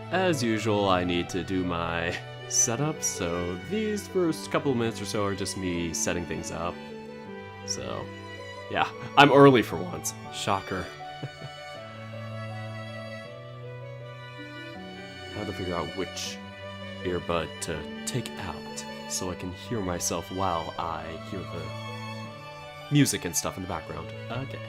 As usual, I need to do my setup, so these first couple of minutes or so are just me setting things up. So, yeah, I'm early for once. Shocker. I had to figure out which earbud to take out so I can hear myself while I hear the music and stuff in the background. Okay.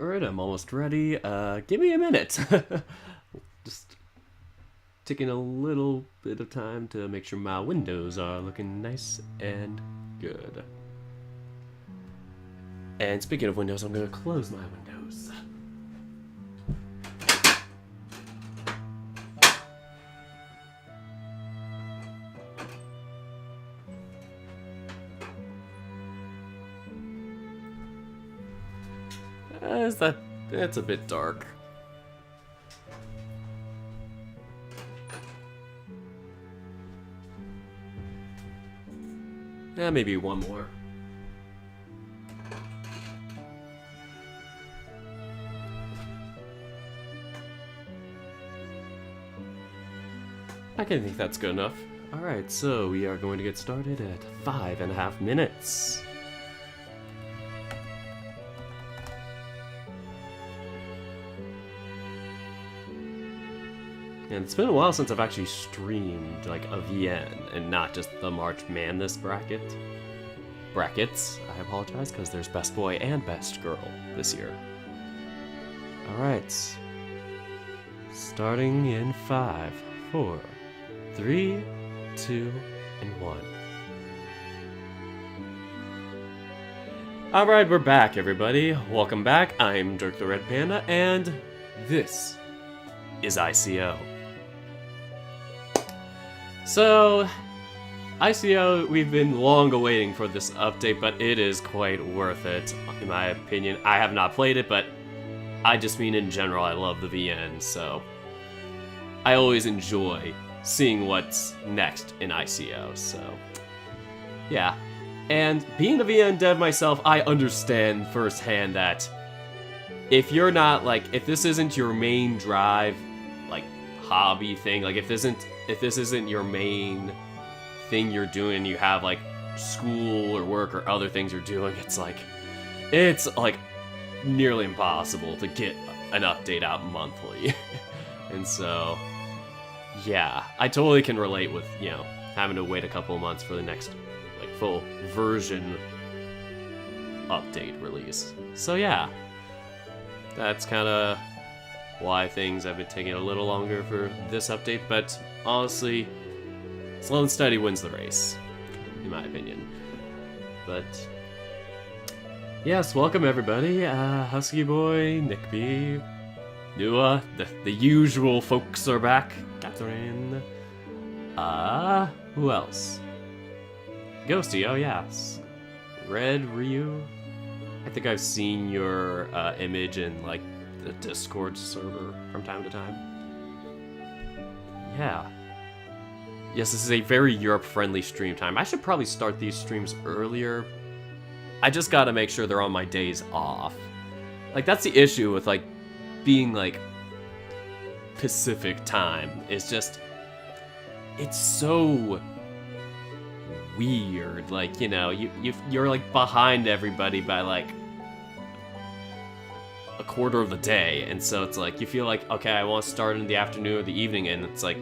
Alright, I'm almost ready. Give me a minute. Just taking a little bit of time to make sure my windows are looking nice and good. And speaking of windows, I'm going to close my windows. It's a bit dark. Yeah, maybe one more. I can think that's good enough. Alright, so we are going to get started at 5.5 minutes. And it's been a while since I've actually streamed, like, a VN, and not just the March Madness brackets. I apologize, because there's Best Boy and Best Girl this year. Alright. Starting in 5, 4, 3, 2, and 1. Alright, we're back, everybody. Welcome back. I'm Dirk the Red Panda, and this is I.C.O. So, I.C.O, we've been long awaiting for this update, but it is quite worth it, in my opinion. I have not played it, but I just mean in general, I love the VN, so I always enjoy seeing what's next in I.C.O, so yeah. And being the VN dev myself, I understand firsthand that if you're not, like, if this isn't your main drive, like, hobby thing, like, if this isn't your main thing you're doing, you have, like, school or work or other things you're doing, it's like nearly impossible to get an update out monthly. And so, yeah, I totally can relate with, you know, having to wait a couple of months for the next, like, full version update release. So yeah, that's kind of why things have been taking a little longer for this update, but honestly, slow and steady wins the race, in my opinion. But yes, welcome everybody. Husky Boy, Nick B, Nua, the usual folks are back. Catherine. Who else? Ghosty, oh yes. Red Ryu. I think I've seen your image in, like, the Discord server from time to time. Yeah. Yes, this is a very Europe-friendly stream time. I should probably start these streams earlier. I just gotta make sure they're on my days off. Like, that's the issue with, like, being, like, Pacific time. It's just, it's so weird. Like, you know, you're, like, behind everybody by, like, a quarter of the day. And so it's like, you feel like, okay, I want to start in the afternoon or the evening, and it's like,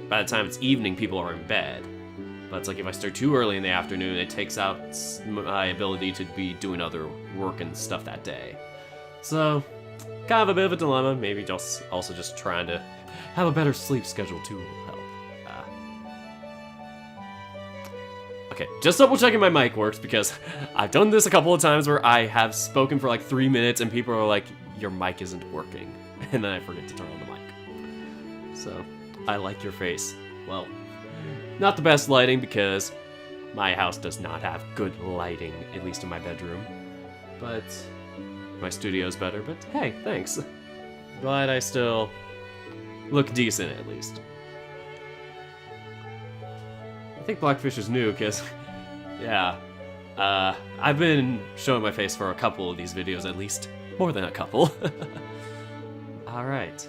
by the time it's evening, people are in bed. But it's like, if I start too early in the afternoon, it takes out my ability to be doing other work and stuff that day. So, kind of a bit of a dilemma. Maybe just also just trying to have a better sleep schedule too will help. Okay, just double checking my mic works, because I've done this a couple of times where I have spoken for like 3 minutes and people are like, your mic isn't working. And then I forget to turn on the mic. So, I like your face. Well, not the best lighting, because my house does not have good lighting, at least in my bedroom. But my studio's better, but hey, thanks. Glad I still look decent, at least. I think Blackfish is new, because, yeah, I've been showing my face for a couple of these videos, at least. More than a couple. Alright.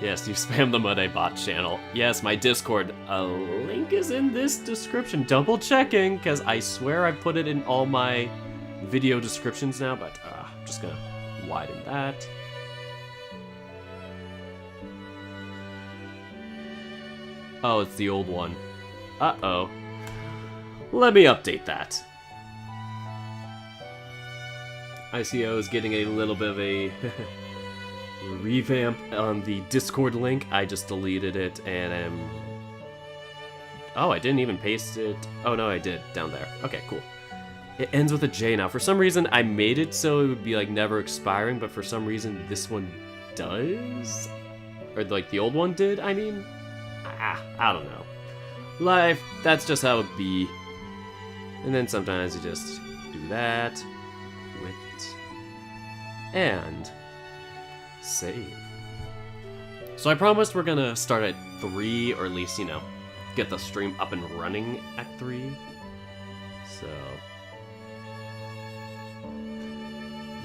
Yes, you spam the Mudday Bot channel. Yes, my Discord link is in this description. Double checking, because I swear I put it in all my video descriptions now, but I'm just gonna widen that. Oh, it's the old one. Uh-oh. Let me update that. I.C.O is getting a little bit of a revamp on the Discord link. I just deleted it and am... Oh, I didn't even paste it. Oh, no, I did. Down there. Okay, cool. It ends with a J now. For some reason, I made it so it would be, like, never expiring, but for some reason, this one does? Or, like, the old one did, I mean? I don't know. Life, that's just how it be. And then sometimes you just do that. Quit. And save. So I promised we're gonna start at 3, or at least, you know, get the stream up and running at 3. So,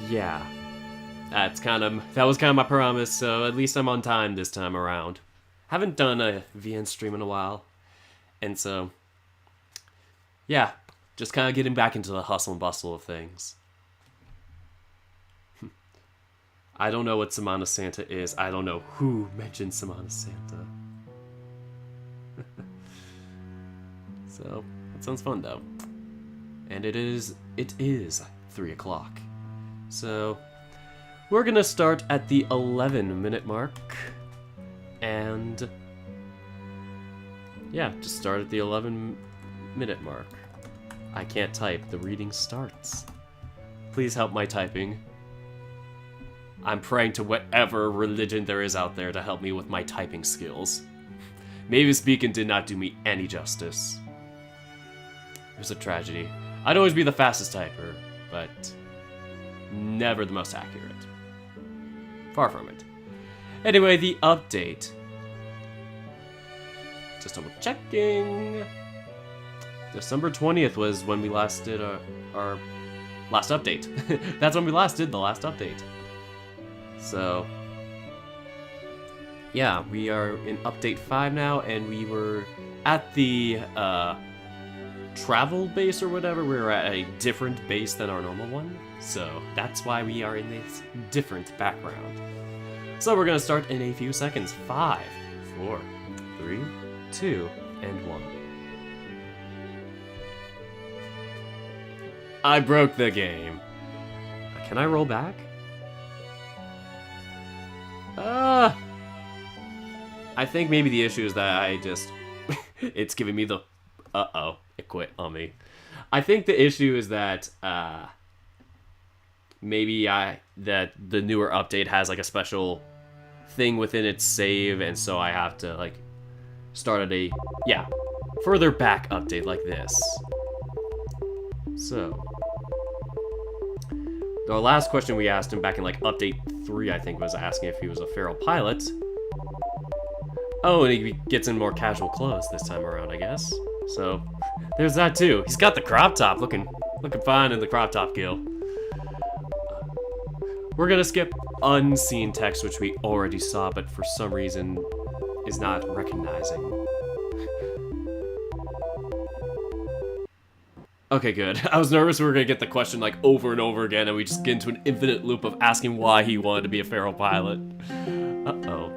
yeah, that was kind of my promise. So at least I'm on time this time around. Haven't done a VN stream in a while, and so, yeah, just kind of getting back into the hustle and bustle of things. I don't know what Semana Santa is. I don't know who mentioned Semana Santa. So, that sounds fun though. And it is 3 o'clock. So, we're gonna start at the 11-minute mark. And yeah, just start at the 11-minute mark. I can't type. The reading starts. Please help my typing. I'm praying to whatever religion there is out there to help me with my typing skills. Mavis Beacon did not do me any justice. It was a tragedy. I'd always be the fastest typer, but never the most accurate. Far from it. Anyway, the update. Just double checking. December 20th was when we last did our last update. That's when we last did the last update. So, yeah, we are in update 5 now, and we were at the travel base or whatever. We were at a different base than our normal one, so that's why we are in this different background. So we're gonna start in a few seconds. 5, 4, 3, 2, and 1. I broke the game. Can I roll back? I think maybe the issue is that I just... it's giving me the... Uh-oh, it quit on me. I think the issue is that, maybe that the newer update has, like, a special thing within its save, and so I have to, like, start at a, further back update like this. So... the last question we asked him back in, like, update 3, I think, was asking if he was a feral pilot. Oh, and he gets in more casual clothes this time around, I guess. So, there's that too. He's got the crop top, looking fine in the crop top, Gil. We're gonna skip unseen text, which we already saw, but for some reason is not recognizing. Okay, good. I was nervous we were gonna get the question like over and over again, and we just get into an infinite loop of asking why he wanted to be a feral pilot. Uh-oh.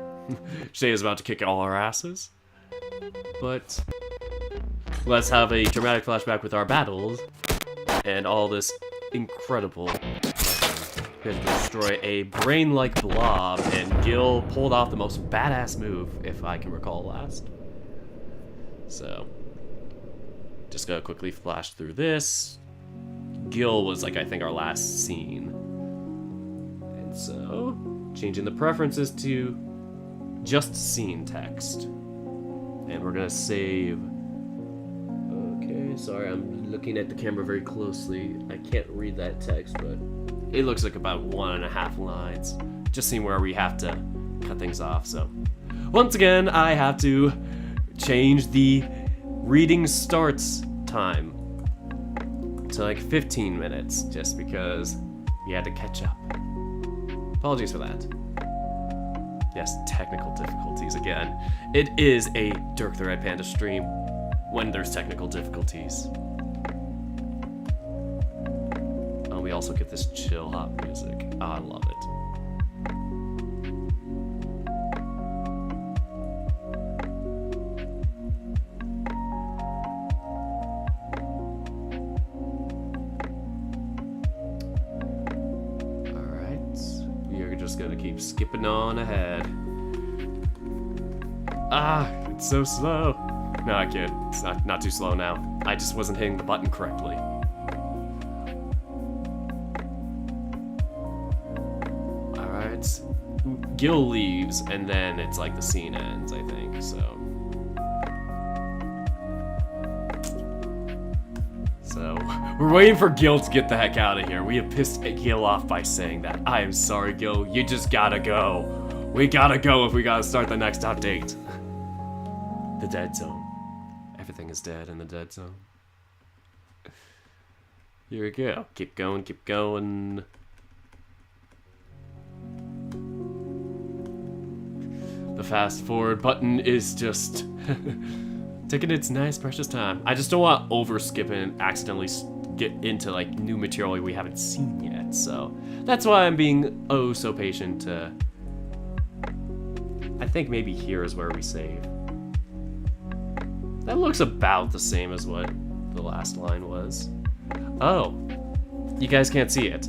Shay is about to kick all our asses. But let's have a dramatic flashback with our battles and all this incredible weapon. We had to destroy a brain-like blob, and Gil pulled off the most badass move, if I can recall last. So, just gotta quickly flash through this. Gil was, like, I think our last scene. And so, changing the preferences to just scene text. And we're gonna save. Okay, sorry, I'm looking at the camera very closely. I can't read that text, but it looks like about 1.5 lines. Just seeing where we have to cut things off, so. Once again, I have to change the reading starts time to like 15 minutes, just because we had to catch up. Apologies for that. Yes, technical difficulties again. It is a Dirk the Red Panda stream when there's technical difficulties. Oh, we also get this chill hop music. Oh, I love it. Gonna keep skipping on ahead. Ah, it's so slow. No, I can't. It's not too slow now. I just wasn't hitting the button correctly. Alright. Gil leaves, and then it's like the scene ends, I think, so. So, we're waiting for Gil to get the heck out of here. We have pissed Gil off by saying that. I am sorry, Gil. You just gotta go. We gotta go if we gotta start the next update. The dead zone. Everything is dead in the dead zone. Here we go. Keep going, keep going. The fast forward button is just taking its nice precious time. I just don't want over skipping and accidentally get into like new material we haven't seen yet. So that's why I'm being oh so patient. I think maybe here is where we save. That looks about the same as what the last line was. Oh, you guys can't see it.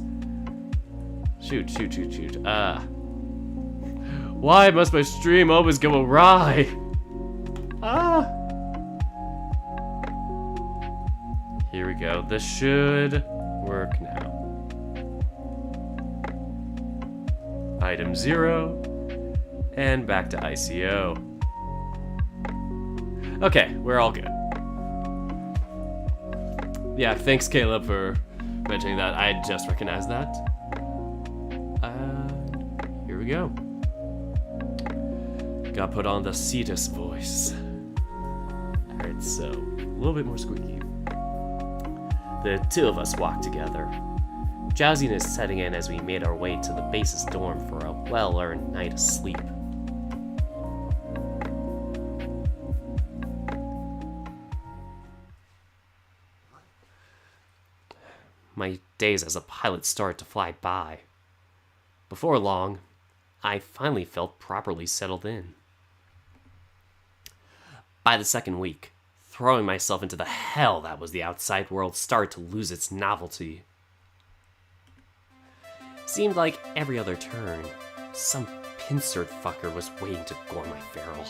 Shoot. Why must my stream always go awry? Here we go. This should work now. Item 0. And back to I.C.O. Okay, we're all good. Yeah, thanks Caleb for mentioning that. I just recognized that. Here we go. Got put on the Cetus voice. Alright, so a little bit more squeaky. The two of us walked together. Drowsiness setting in as we made our way to the base's dorm for a well-earned night of sleep. My days as a pilot started to fly by. Before long, I finally felt properly settled in. By the second week, throwing myself into the hell that was the outside world started to lose its novelty. Seemed like every other turn, some pincered fucker was waiting to gore my barrel.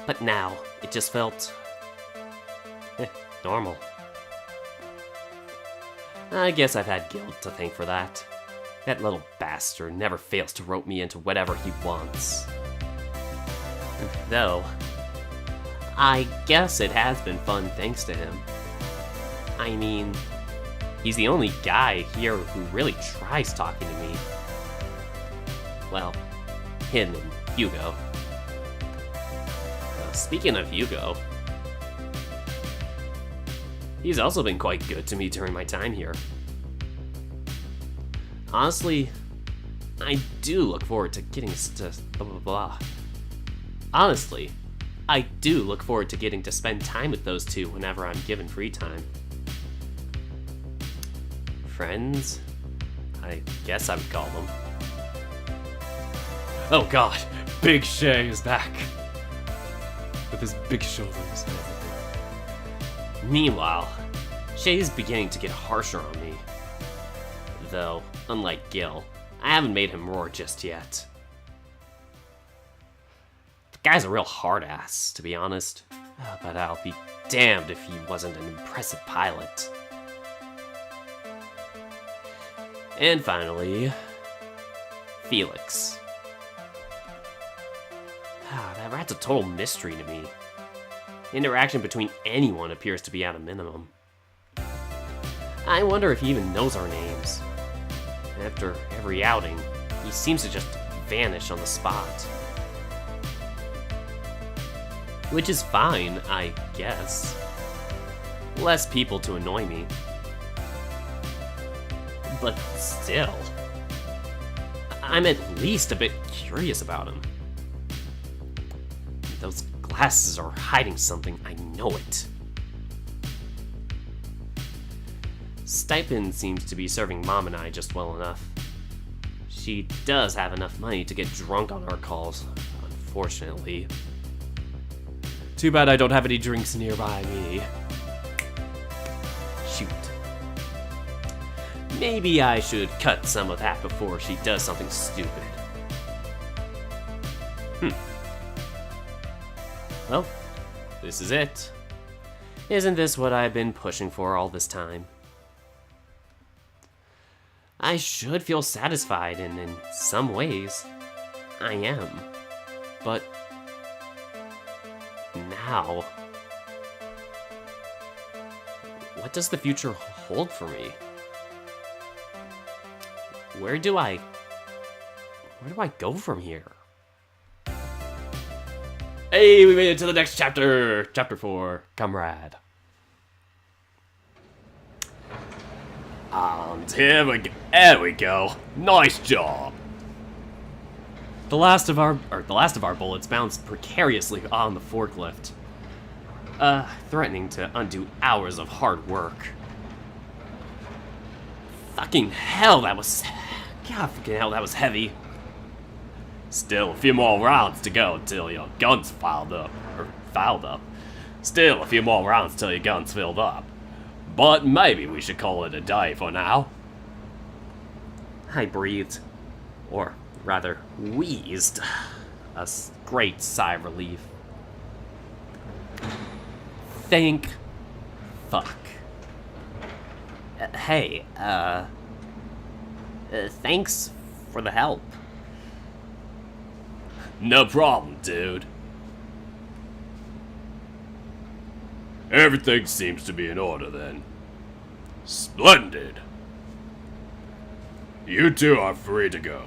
But now, it just felt normal. I guess I've had guilt to thank for that. That little bastard never fails to rope me into whatever he wants. Though, I guess it has been fun thanks to him. I mean, he's the only guy here who really tries talking to me. Well, him and Hugo. Speaking of Hugo, he's also been quite good to me during my time here. Honestly, I do look forward to getting to Honestly, I do look forward to getting to spend time with those two whenever I'm given free time. Friends, I guess I would call them. Oh god, Big Shay is back. With his big shoulders and everything. Meanwhile, Shay's beginning to get harsher on me. Though, unlike Gil, I haven't made him roar just yet. The guy's a real hard ass, to be honest. But I'll be damned if he wasn't an impressive pilot. And finally, Felix. That rat's a total mystery to me. Interaction between anyone appears to be at a minimum. I wonder if he even knows our names. After every outing, he seems to just vanish on the spot. Which is fine, I guess. Less people to annoy me. But still, I'm at least a bit curious about him. Those glasses are hiding something, I know it. Stipend seems to be serving Mom and I just well enough. She does have enough money to get drunk on our calls, unfortunately. Too bad I don't have any drinks nearby me. Shoot. Maybe I should cut some of that before she does something stupid. Well, this is it. Isn't this what I've been pushing for all this time? I should feel satisfied, and in some ways, I am. But now, what does the future hold for me? Where do I go from here? Hey, we made it to the next chapter! Chapter 4, Comrade. And here we go. There we go. Nice job. The last of our bullets bounced precariously on the forklift, threatening to undo hours of hard work. Fucking hell, that was... God, fucking hell, that was heavy. Still a few more rounds to go until your gun's fouled up. Still a few more rounds till your gun's filled up. But maybe we should call it a day for now. I breathed. Or rather, wheezed. A great sigh of relief. Thank fuck. Hey, thanks for the help. No problem, dude. Everything seems to be in order then. Splendid. You two are free to go.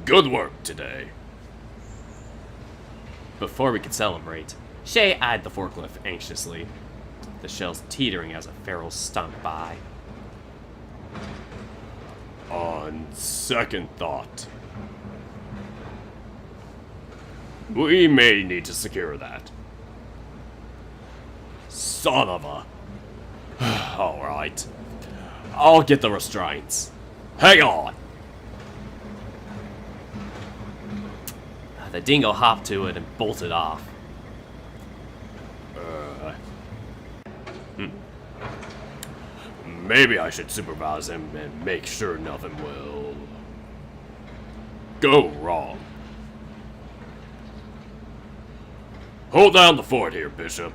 Good work today. Before we could celebrate, Shay eyed the forklift anxiously, the shells teetering as a feral stomped by. On second thought, we may need to secure that. Son of a... Alright. I'll get the restraints. Hang on! The dingo hopped to it and bolted off. Maybe I should supervise him and make sure nothing will... go wrong. Hold down the fort here, Bishop.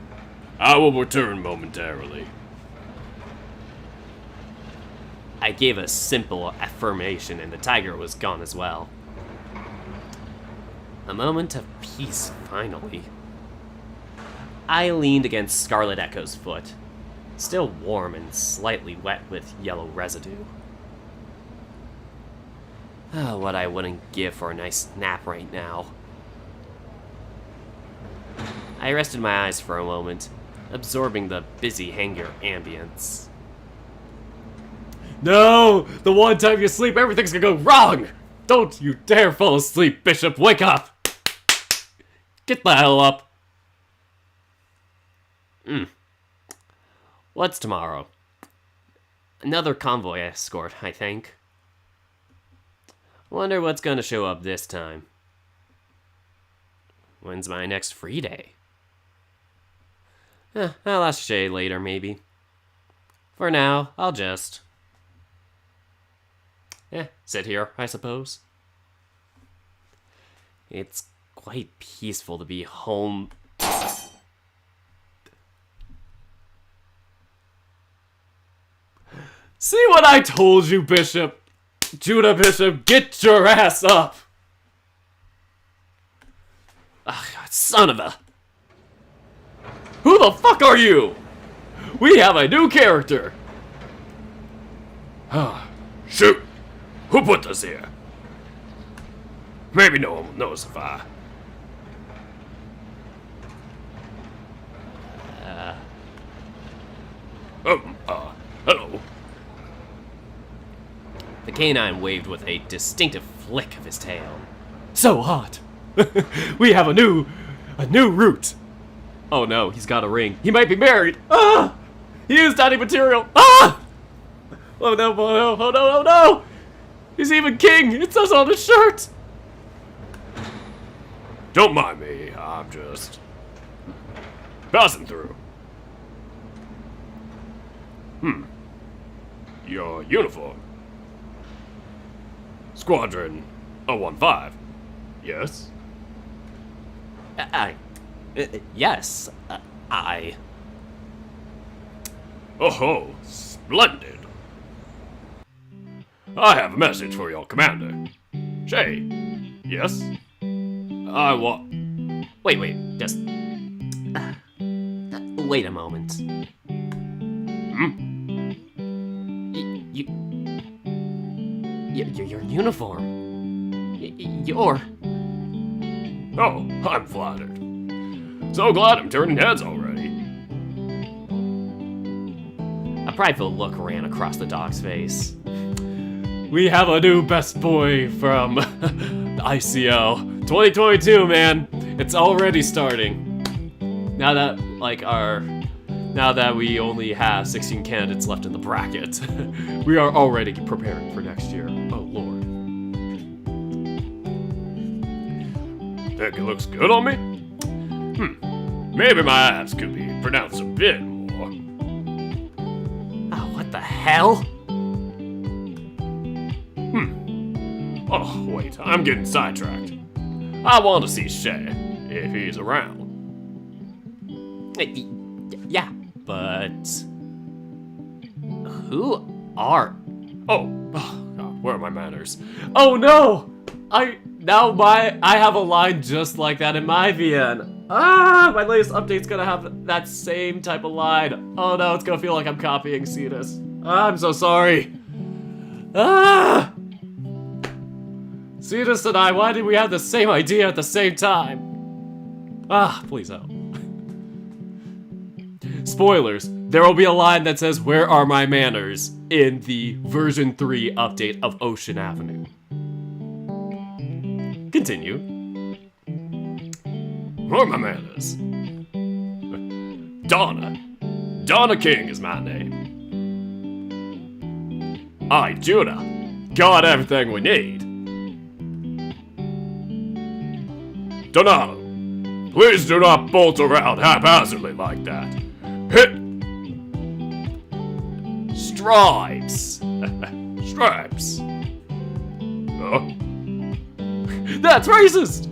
I will return momentarily. I gave a simple affirmation and the tiger was gone as well. A moment of peace, finally. I leaned against Scarlet Echo's foot, still warm and slightly wet with yellow residue. Oh, what I wouldn't give for a nice nap right now. I rested my eyes for a moment, absorbing the busy hangar ambience. No! The one time you sleep, everything's gonna go wrong! Don't you dare fall asleep, Bishop! Wake up! Get the hell up! What's tomorrow? Another convoy escort, I think. Wonder what's gonna show up this time. When's my next free day? I'll ask Shay later, maybe. For now, I'll just... sit here, I suppose. It's quite peaceful to be home. See what I told you, Bishop? Judah Bishop, get your ass up! Ugh, son of a... Who the fuck are you? We have a new character! Shoot! Who put this here? Maybe no one will notice if I... hello. The canine waved with a distinctive flick of his tail. So hot! We have a new route! Oh no, he's got a ring. He might be married! Ah! He used daddy material! Ah! Oh no, oh no, oh no, oh no! He's even king! It says on his shirt! Don't mind me, I'm just... passing through. Your uniform. Squadron 015. Yes? Yes. I... Oh, splendid. I have a message for your commander. Shay. Yes? I want... Wait, just... wait a moment. Your uniform. You're... Oh, I'm flattered. So glad I'm turning heads already. A prideful look ran across the dog's face. We have a new best boy from I.C.O. 2022, man. It's already starting. Now that, like, our Now that we only have 16 candidates left in the bracket, we are already preparing for next year. Oh, Lord. Think it looks good on me? Maybe my abs could be pronounced a bit more. Oh, what the hell? Oh, wait, I'm getting sidetracked. I want to see Shay, if he's around. Yeah, but... Who are... Oh, God, where are my manners? Oh no! I have a line just like that in my VN. My latest update's gonna have that same type of line. Oh no, it's gonna feel like I'm copying Cetus. I'm so sorry. Cetus and I, why did we have the same idea at the same time? Please help. Spoilers, there will be a line that says, "Where are my manners?" in the version 3 update of Ocean Avenue. Continue. Where are my manners? Donna King is my name. I, Judah, got everything we need. Donato, please do not bolt around haphazardly like that. Hit! Stripes. Stripes. That's racist!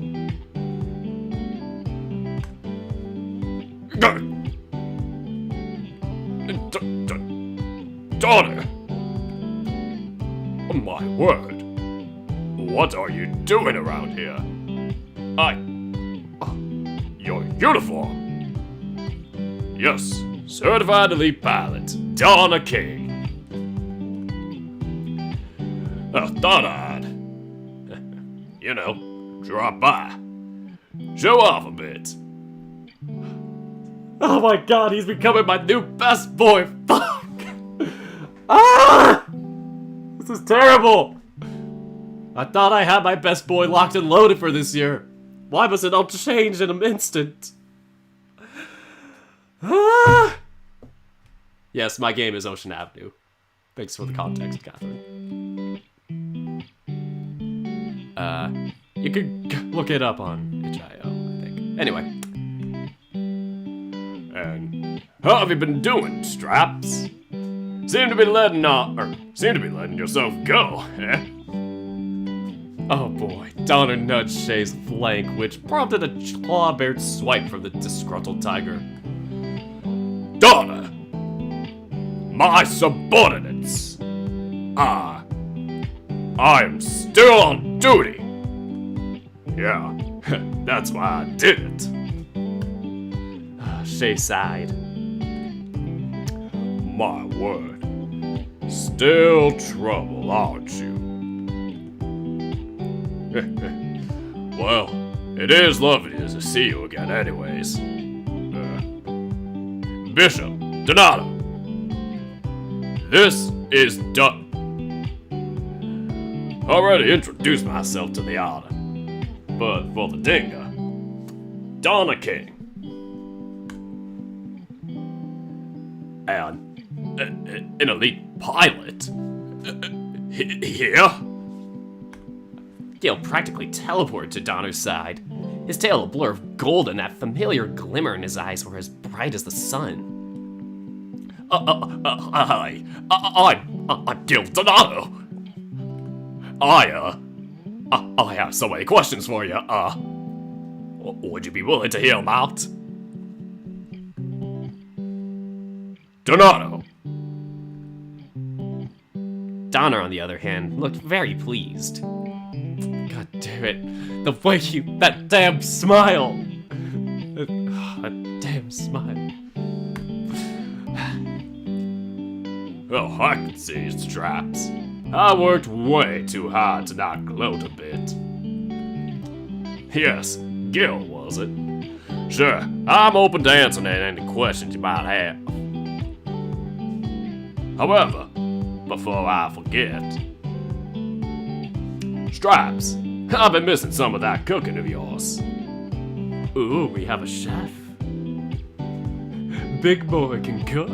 Daughter! My word. What are you doing around here? Your uniform! Yes, certified elite pilot, Donna King. I thought I'd, drop by. Show off a bit. Oh my god, he's becoming my new best boy. Fuck! This is terrible! I thought I had my best boy locked and loaded for this year. Why must it all change in an instant? Yes, my game is Ocean Avenue. Thanks for the context, Catherine. You could look it up on I.C.O, I think. Anyway. And how have you been doing, Straps? Seem to be letting yourself go, eh? Oh boy, Donner nudged Shay's flank, which prompted a claw-bared swipe from the disgruntled tiger. Donna! My subordinates! I am still on duty! Yeah, that's why I did it. Shay sighed. My word. Still trouble, aren't you? Well, it is lovely to see you again anyways. Bishop, Donato. This is already introduced myself to the order, but for the Dinga, Donna King. And an elite pilot? Here? Gale practically teleported to Donner's side. His tail a blur of gold and that familiar glimmer in his eyes were as bright as the sun. I'm Gil Donato. I have so many questions for you. Would you be willing to hear them out? Donato. Donner, on the other hand, looked very pleased. God damn it. The way that damn smile. That damn smile. Oh, I can see it's traps. I worked way too hard to not gloat a bit. Yes, Gil, was it? Sure, I'm open to answering any questions you might have. However, before I forget, Stripes, I've been missing some of that cooking of yours. Ooh, we have a chef. big boy can cook.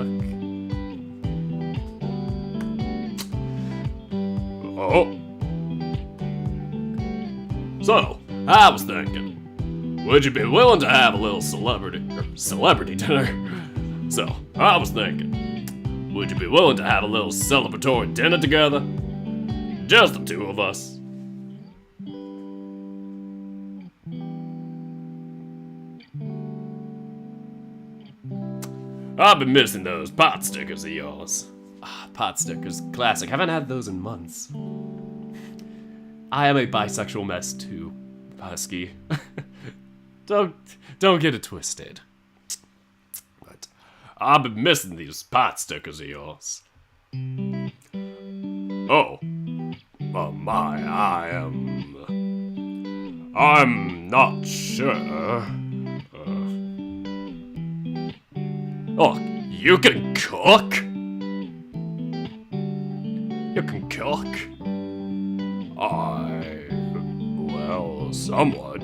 Oh. So, I was thinking, would you be willing to have a little celebrity dinner? So, I was thinking, would you be willing to have a little celebratory dinner together? Just the two of us. I've been missing those pot stickers of yours. Pot stickers, classic. Haven't had those in months. I am a bisexual mess too, Husky. Don't get it twisted. But I've been missing these pot stickers of yours. Oh. Oh my, I'm not sure. Oh, you can cook? You can cook? Well, somewhat.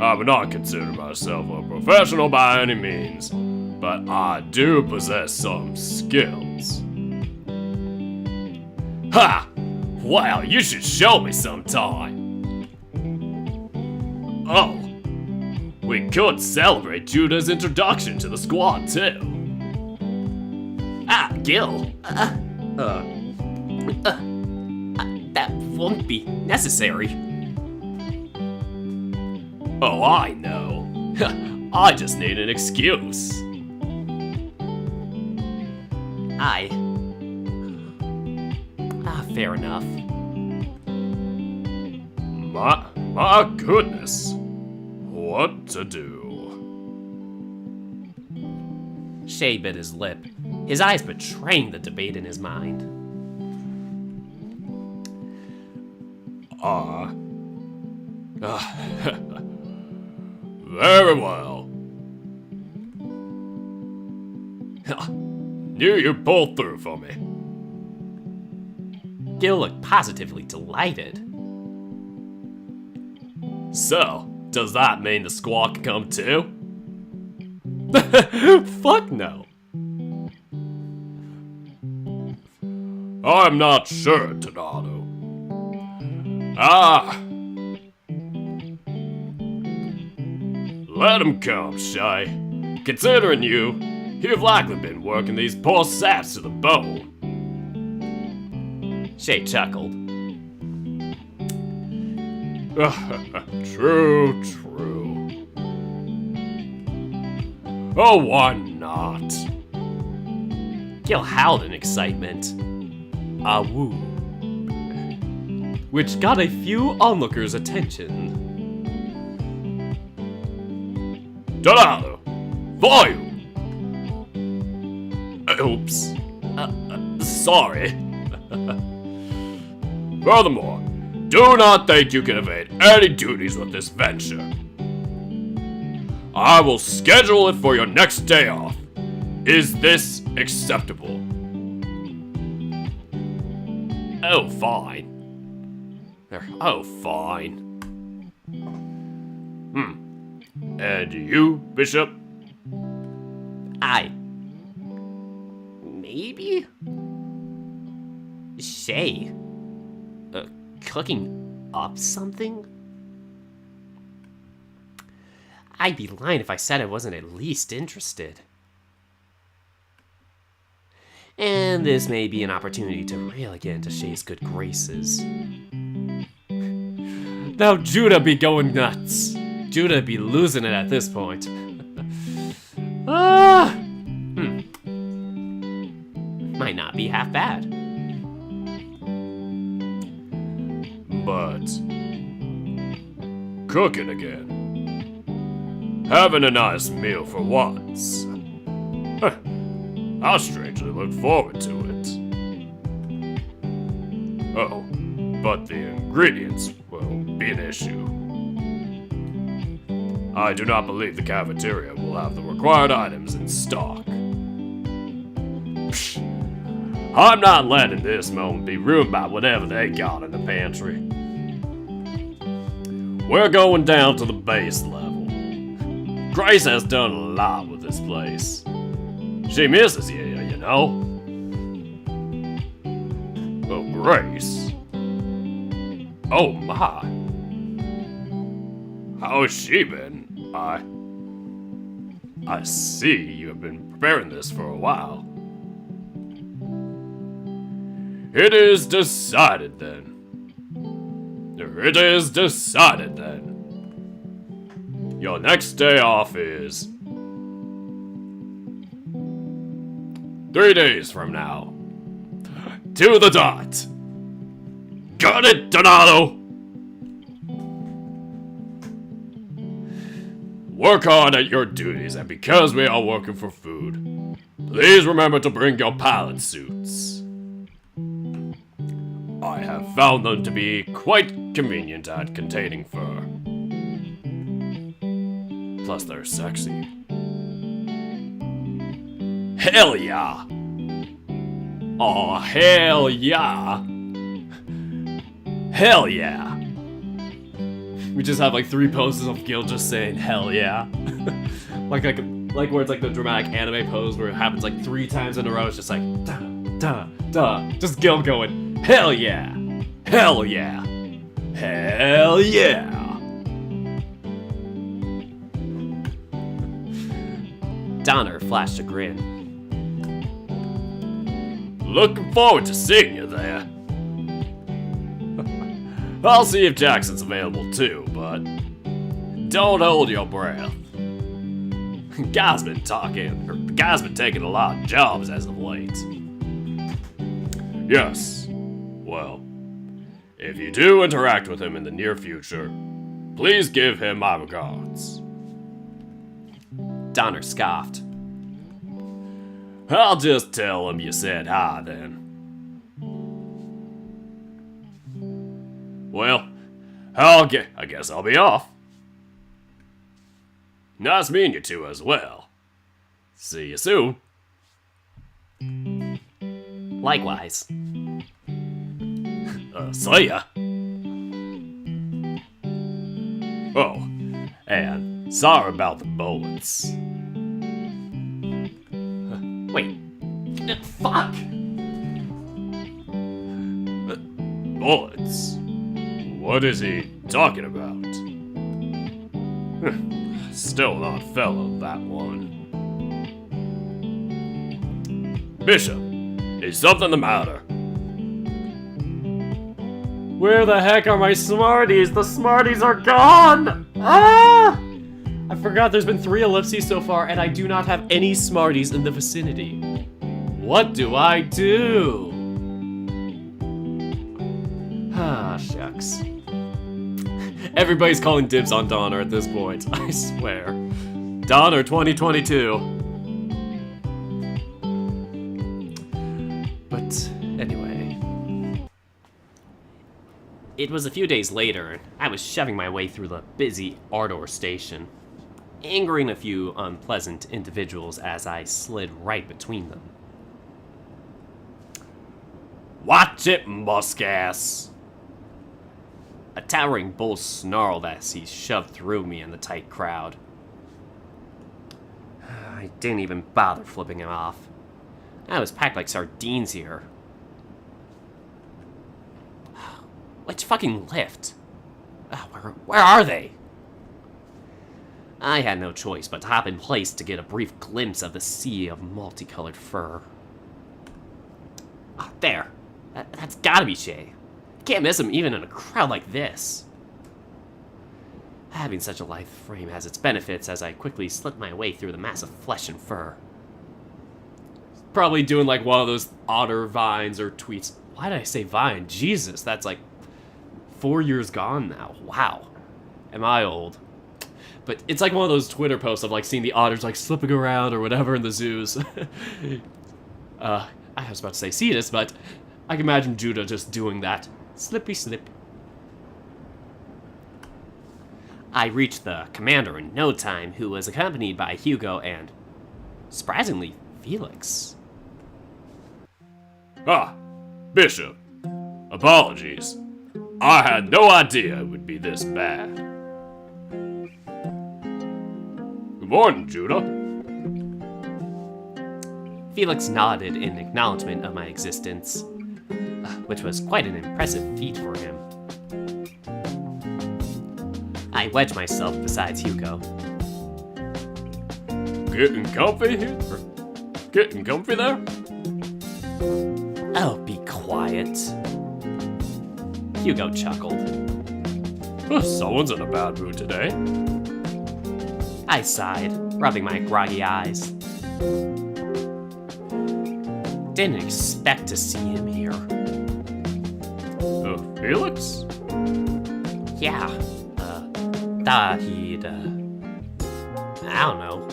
I would not consider myself a professional by any means, but I do possess some skills. Ha! Wow, you should show me sometime. Oh, we could celebrate Judah's introduction to the squad too. Gil. That won't be necessary. Oh, I know. I just need an excuse. Fair enough. My goodness. What to do? Shay bit his lip, his eyes betraying the debate in his mind. Very well. Knew you'd pull through for me. Gil looked positively delighted. So, does that mean the squad can come too? Fuck no. I'm not sure, Donato. Let him come, Shay. Considering you've likely been working these poor saps to the bone. Shay chuckled. True. Oh, why not? Gil howled in excitement. Woo. Which got a few onlookers' attention. Donato, for you! Oops. Sorry. Furthermore, do not think you can evade any duties with this venture. I will schedule it for your next day off. Is this acceptable? Oh, fine. Oh, fine. And you, Bishop? Maybe? Shay? Cooking up something? I'd be lying if I said I wasn't at least interested. And this may be an opportunity to really get into Shay's good graces. Now Judah be going nuts. Judah be losing it at this point. Might not be half bad. But cooking again. Having a nice meal for once. I strangely look forward to it. Oh, but the ingredients will be an issue. I do not believe the cafeteria will have the required items in stock. Psh, I'm not letting this moment be ruined by whatever they got in the pantry. We're going down to the base level. Grace has done a lot with this place. She misses you, you know. Oh, Grace. Oh, my. How has she been? I see you have been preparing this for a while. It is decided then. It is decided then. Your next day off is 3 days from now. To the dot. Got it, Donato? Work hard at your duties, and because we are working for food, please remember to bring your pilot suits. I have found them to be quite convenient at containing fur. Plus, they're sexy. Hell yeah! Oh, hell yeah! Hell yeah! We just have like 3 posters of Gil just saying hell yeah. like where it's like the dramatic anime pose where it happens like 3 times in a row. It's just like da da da. Just Gil going hell yeah, hell yeah, hell yeah. Donner flashed a grin. Looking forward to seeing you there. I'll see if Jackson's available too, but don't hold your breath. Guy's been taking a lot of jobs as of late. Yes, well, if you do interact with him in the near future, please give him my regards. Donner scoffed. I'll just tell him you said hi then. Well, I guess I'll be off. Nice meeting you two as well. See you soon. Likewise. See ya. Oh, and sorry about the bullets. Wait. Fuck! Bullets? What is he talking about? Still not fellow, that one. Bishop, is something the matter? Where the heck are my Smarties? The Smarties are gone! Ah! I forgot there's been 3 ellipses so far, and I do not have any Smarties in the vicinity. What do I do? Ah, shucks. Everybody's calling dibs on Donner at this point, I swear. Donner 2022. But anyway. It was a few days later, and I was shoving my way through the busy Ardor station, angering a few unpleasant individuals as I slid right between them. Watch it, muskass! A towering bull snarled as he shoved through me in the tight crowd. I didn't even bother flipping him off. I was packed like sardines here. Which fucking lift? Where are they? I had no choice but to hop in place to get a brief glimpse of the sea of multicolored fur. Ah, there. That's gotta be Shay. Can't miss him even in a crowd like this. Having such a lithe frame has its benefits as I quickly slipped my way through the mass of flesh and fur. Probably doing like one of those otter vines or tweets. Why did I say vine? Jesus, that's like 4 years gone now. Wow. Am I old? But it's like one of those Twitter posts of like seeing the otters like slipping around or whatever in the zoos. I was about to say Cetus, but I can imagine Judah just doing that. Slippy slip. I reached the commander in no time, who was accompanied by Hugo and, surprisingly, Felix. Ah, Bishop. Apologies. I had no idea it would be this bad. Good morning, Judah. Felix nodded in acknowledgement of my existence, which was quite an impressive feat for him. I wedged myself beside Hugo. Getting comfy here? Getting comfy there? Oh, be quiet. Hugo chuckled. Someone's in a bad mood today. I sighed, rubbing my groggy eyes. Didn't expect to see him here. Felix? Yeah, thought he'd, I don't know,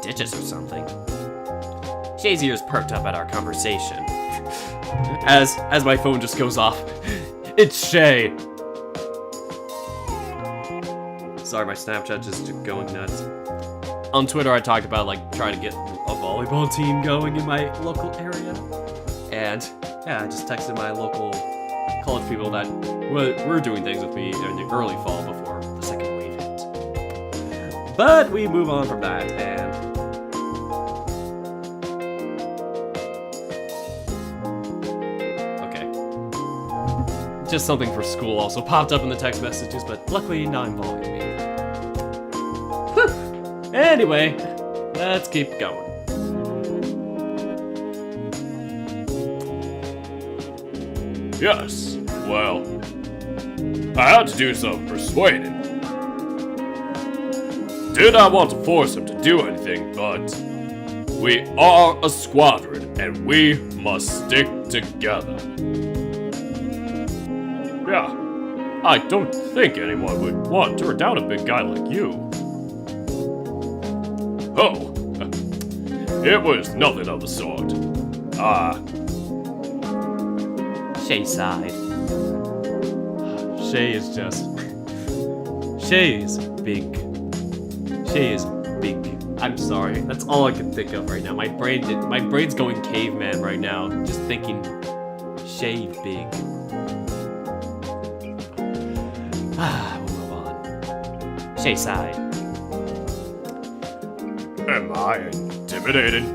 ditch us or something. Shay's ears perked up at our conversation. As my phone just goes off. It's Shay. Sorry, my Snapchat just going nuts. On Twitter, I talked about like trying to get a volleyball team going in my local area, and yeah, I just texted my local college people that were doing things with me in the early fall before the second wave hit. But we move on from that, and okay, just something for school also popped up in the text messages, but luckily not involving me. Anyway, let's keep going. Yes, well, I had to do some persuading. Did not want to force him to do anything, but we are a squadron and we must stick together. Yeah, I don't think anyone would want to turn down a big guy like you. Oh, it was nothing of the sort. Shay sighed. Shay is just... Shay is big. Shay is big. I'm sorry. That's all I can think of right now. My brain's going caveman right now. Just thinking Shay big. We'll move on. Shay sighed. Am I intimidating?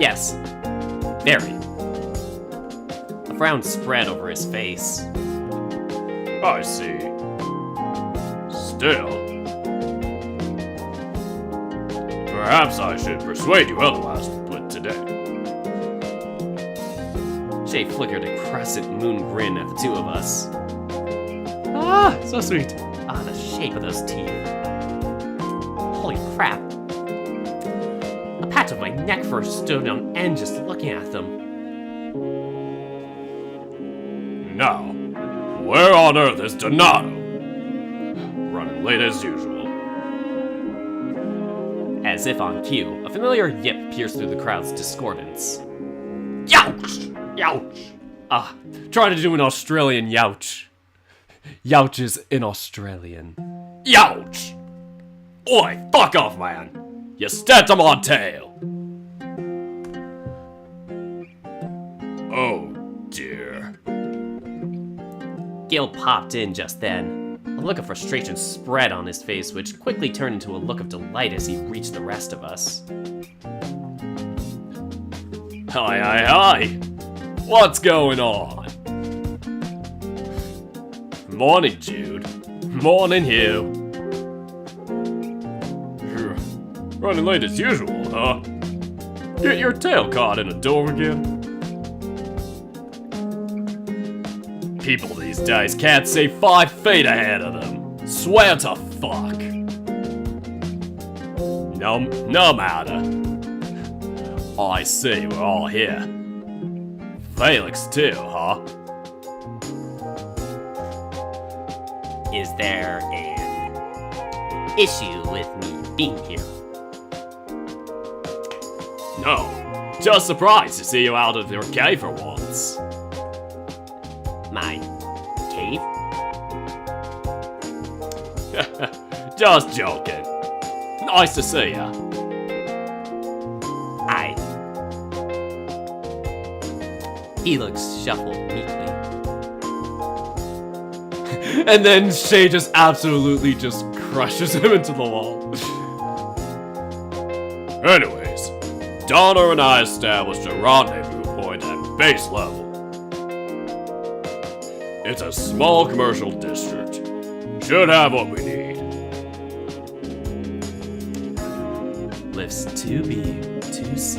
Yes, very. A frown spread over his face. I see. Still. Perhaps I should persuade you otherwise, but today. Shay flickered a crescent moon grin at the two of us. Ah, so sweet. Ah, the shape of those teeth. Holy crap. A patch of my neck first stood on end just looking at them. Now, where on earth is Donato? Running late as usual. As if on cue, a familiar yip pierced through the crowd's discordance. Youch! Youch! Ah, trying to do an Australian youch. Youch is in Australian. Youch! Oi, fuck off, man! You stepped on my tail! Oh, dear. Gil popped in just then. A look of frustration spread on his face, which quickly turned into a look of delight as he reached the rest of us. Hi, hi, hi! What's going on? Morning, Jude. Morning, Hugh. Running late as usual, huh? Get your tail caught in a door again? People these days can't see 5 feet ahead of them. Swear to fuck. No matter. I see we're all here. Felix too, huh? Is there an issue with me being here? No. Just surprised to see you out of your cave for once. My cave? Just joking. Nice to see ya. Felix shuffled meekly. And then Shay just absolutely just crushes him into the wall. Anyways, Donna and I established a rendezvous point at base level. It's a small commercial district. Should have what we need. Lifts 2B, 2C,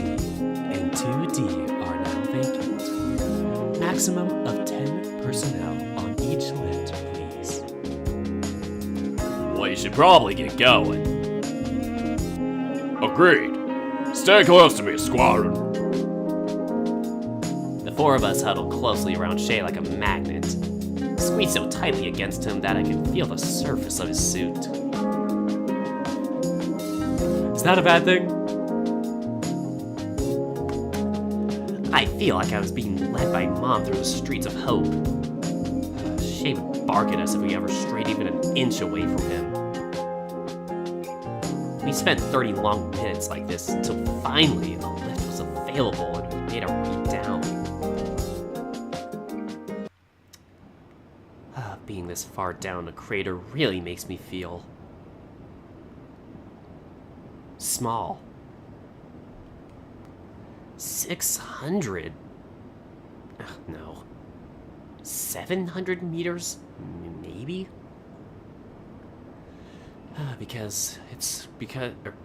and 2D are now vacant. Maximum of 10 personnel on each lift, please. Well, you should probably get going. Agreed. Stay close to me, squadron. The four of us huddle closely around Shay like a magnet. Squeeze so tightly against him that I can feel the surface of his suit. Is that a bad thing? I feel like I was being led by Mom through the streets of hope. Shay would bark at us if we ever strayed even an inch away from him. We spent 30 long minutes like this until finally the lift was available and we made our way down. Being this far down the crater really makes me feel small. 600? No. 700 meters? Maybe?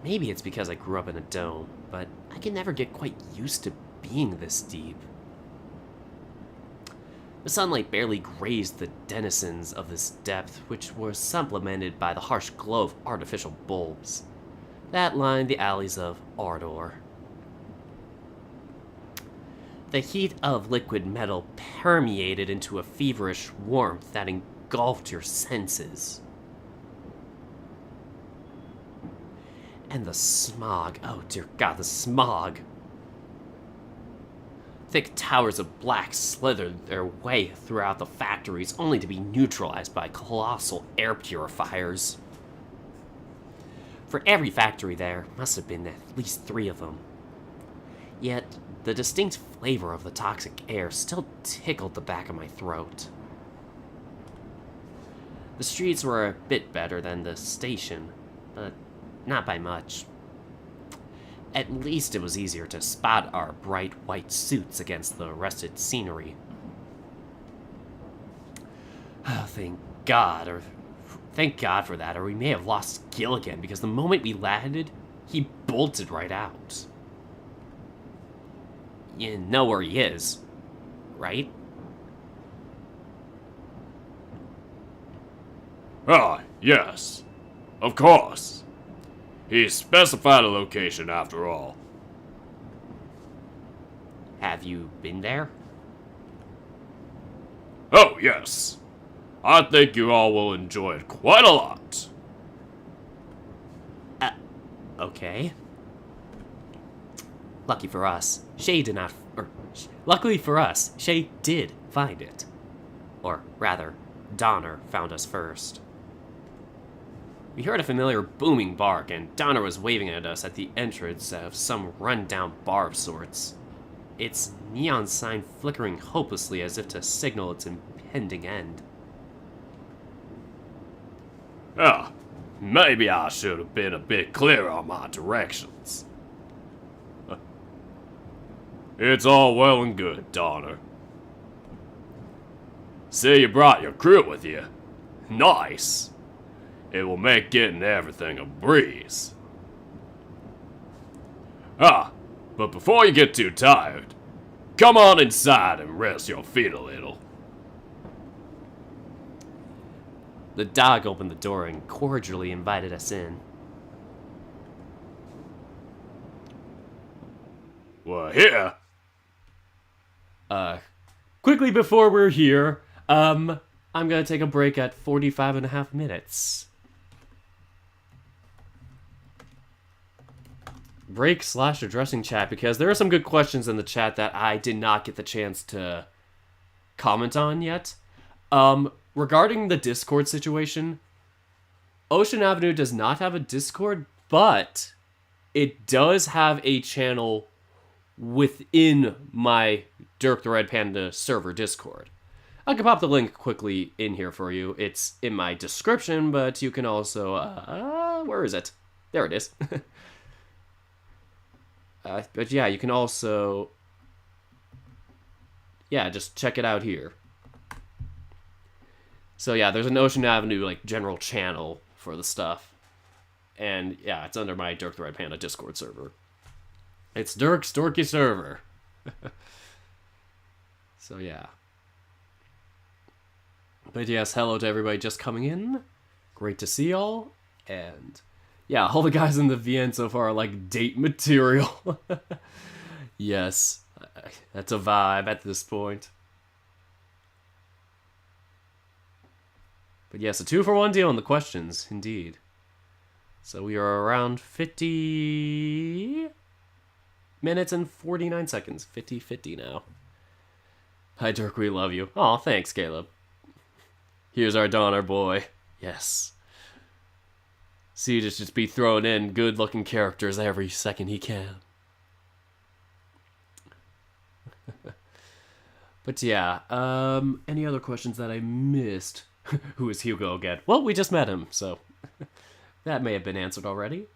Maybe it's because I grew up in a dome, but I can never get quite used to being this deep. The sunlight barely grazed the denizens of this depth, which were supplemented by the harsh glow of artificial bulbs that lined the alleys of Ardor. The heat of liquid metal permeated into a feverish warmth that engulfed your senses. And the smog, oh dear God, the smog. Thick towers of black slithered their way throughout the factories, only to be neutralized by colossal air purifiers. For every factory there must have been at least 3 of them. Yet, the distinct flavor of the toxic air still tickled the back of my throat. The streets were a bit better than the station, but not by much. At least it was easier to spot our bright white suits against the rusted scenery. Oh, thank God for that, or we may have lost Gil again, because the moment we landed, he bolted right out. You know where he is, right? Ah, yes. Of course. He specified a location after all. Have you been there? Oh, yes. I think you all will enjoy it quite a lot. Okay. Lucky for us, Shay did not... luckily for us, Shay did find it. Or rather, Donner found us first. We heard a familiar booming bark, and Donner was waving at us at the entrance of some run-down bar of sorts. Its neon sign flickering hopelessly as if to signal its impending end. Ah, maybe I should have been a bit clearer on my directions. It's all well and good, Donner. See, you brought your crew with you. Nice. It will make getting everything a breeze. Ah, but before you get too tired, come on inside and rest your feet a little. The dog opened the door and cordially invited us in. Well, here. Quickly before we're here, I'm gonna take a break at 45.5 minutes. Break/addressing chat, because there are some good questions in the chat that I did not get the chance to comment on yet. Regarding the Discord situation, Ocean Avenue does not have a Discord, but it does have a channel within my Dirk the Red Panda server Discord. I can pop the link quickly in here for you. It's in my description, but you can also, where is it? There it is. But yeah, you can also, yeah, just check it out here. So yeah, there's an Ocean Avenue, like, general channel for the stuff. And yeah, it's under my Dirk the Red Panda Discord server. It's Dirk's Dorky server. So yeah. But yes, hello to everybody just coming in. Great to see y'all. And yeah, all the guys in the VN so far are like date material. Yes, that's a vibe at this point. But yes, a 2-for-1 deal on the questions, indeed. So we are around 50 minutes and 49 seconds. 50-50 now. Hi, Dirk, we love you. Aw, thanks, Caleb. Here's our Donner boy. Yes. Cetus just be throwing in good-looking characters every second he can. But yeah, any other questions that I missed? Who is Hugo again? Well, we just met him, so that may have been answered already.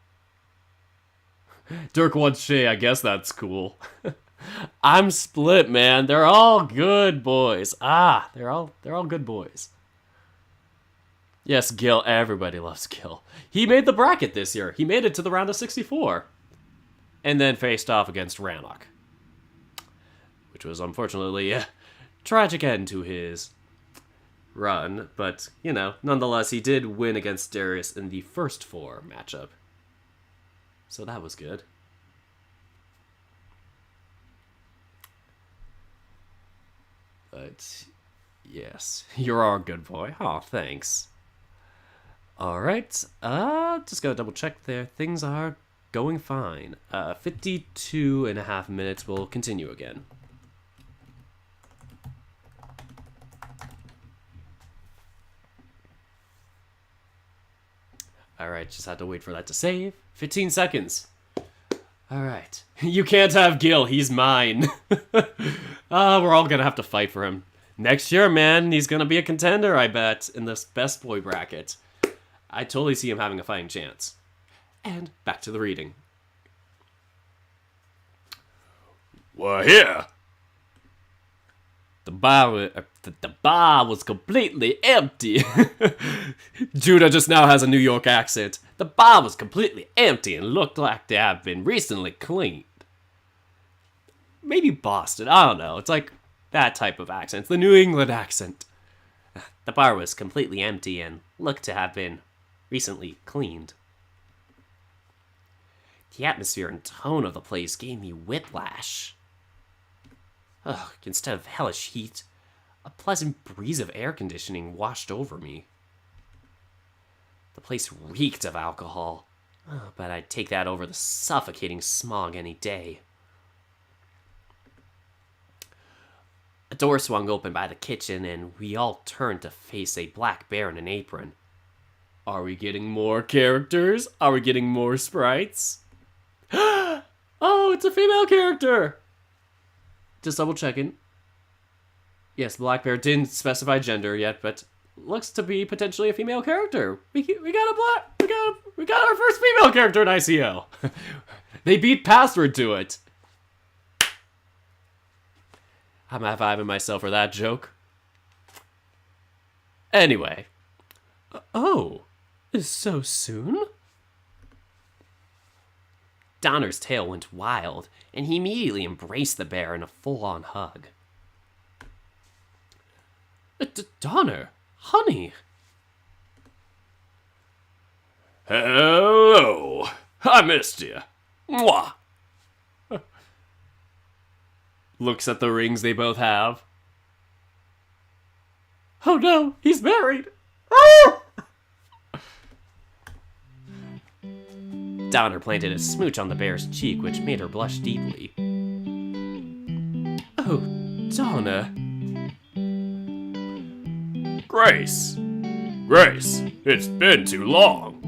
Dirk wants Shay, I guess that's cool. I'm split, man. They're all good boys. They're all good boys. Yes, Gil. Everybody loves Gil. He made the bracket this year. He made it to the round of 64. And then faced off against Rannoch. Which was unfortunately a tragic end to his run. But, you know, nonetheless, he did win against Darius in the first 4 matchup. So that was good. But, yes, you're our good boy. Aw, thanks. Alright, just gotta double check there. Things are going fine. 52.5 minutes. We'll continue again. Alright, just had to wait for that to save. 15 seconds. Alright. You can't have Gil, he's mine. We're all gonna have to fight for him. Next year, man, he's gonna be a contender, I bet, in this best boy bracket. I totally see him having a fighting chance. And back to the reading. We're here. The bar was completely empty. Judah just now has a New York accent. The bar was completely empty and looked like to have been recently cleaned. Maybe Boston, I don't know. It's like that type of accent, the New England accent. The bar was completely empty and looked to have been recently cleaned. The atmosphere and tone of the place gave me whiplash. Ugh, instead of hellish heat, a pleasant breeze of air conditioning washed over me. The place reeked of alcohol, but I'd take that over the suffocating smog any day. A door swung open by the kitchen, and we all turned to face a black bear in an apron. Are we getting more characters? Are we getting more sprites? Oh, it's a female character! Just double checking. Yes, Black Bear didn't specify gender yet, but looks to be potentially a female character. We got our first female character in I.C.O. They beat Password to it. I'm high-fiving myself for that joke. Anyway. Oh, so soon? Donner's tail went wild, and he immediately embraced the bear in a full-on hug. Donner, honey. Hello. I missed you. Mwah. Looks at the rings they both have. Oh no, he's married. Donner planted a smooch on the bear's cheek, which made her blush deeply. Oh, Donner. Grace, it's been too long.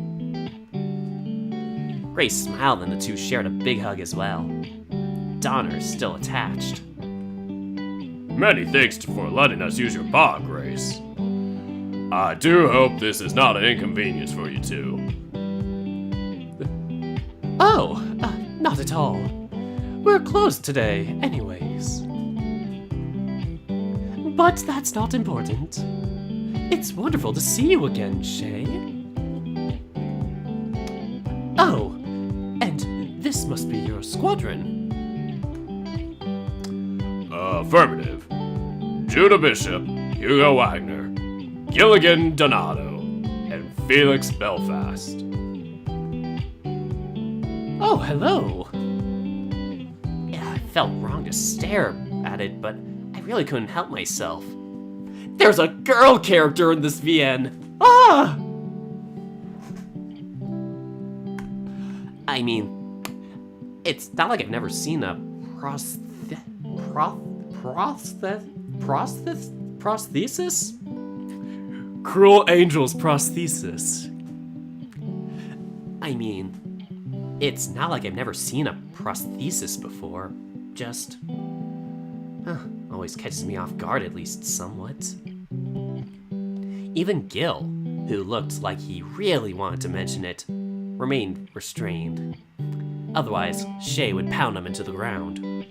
Grace smiled and the two shared a big hug as well. Donner still attached. Many thanks for letting us use your bar, Grace. I do hope this is not an inconvenience for you two. Oh, not at all. We're closed today, anyways. But that's not important. It's wonderful to see you again, Shay. Oh, and this must be your squadron. Affirmative. Judah Bishop, Hugo Wagner, Gilligan Donato, and Felix Belfast. Oh, hello. Yeah, I felt wrong to stare at it, but I really couldn't help myself. There's a girl character in this VN. Ah! I mean, it's not like I've never seen a prosthesis? Cruel Angel's prosthesis. I mean, it's not like I've never seen a prosthesis before. Just always catches me off guard, at least somewhat. Even Gil, who looked like he really wanted to mention it, remained restrained. Otherwise, Shay would pound him into the ground.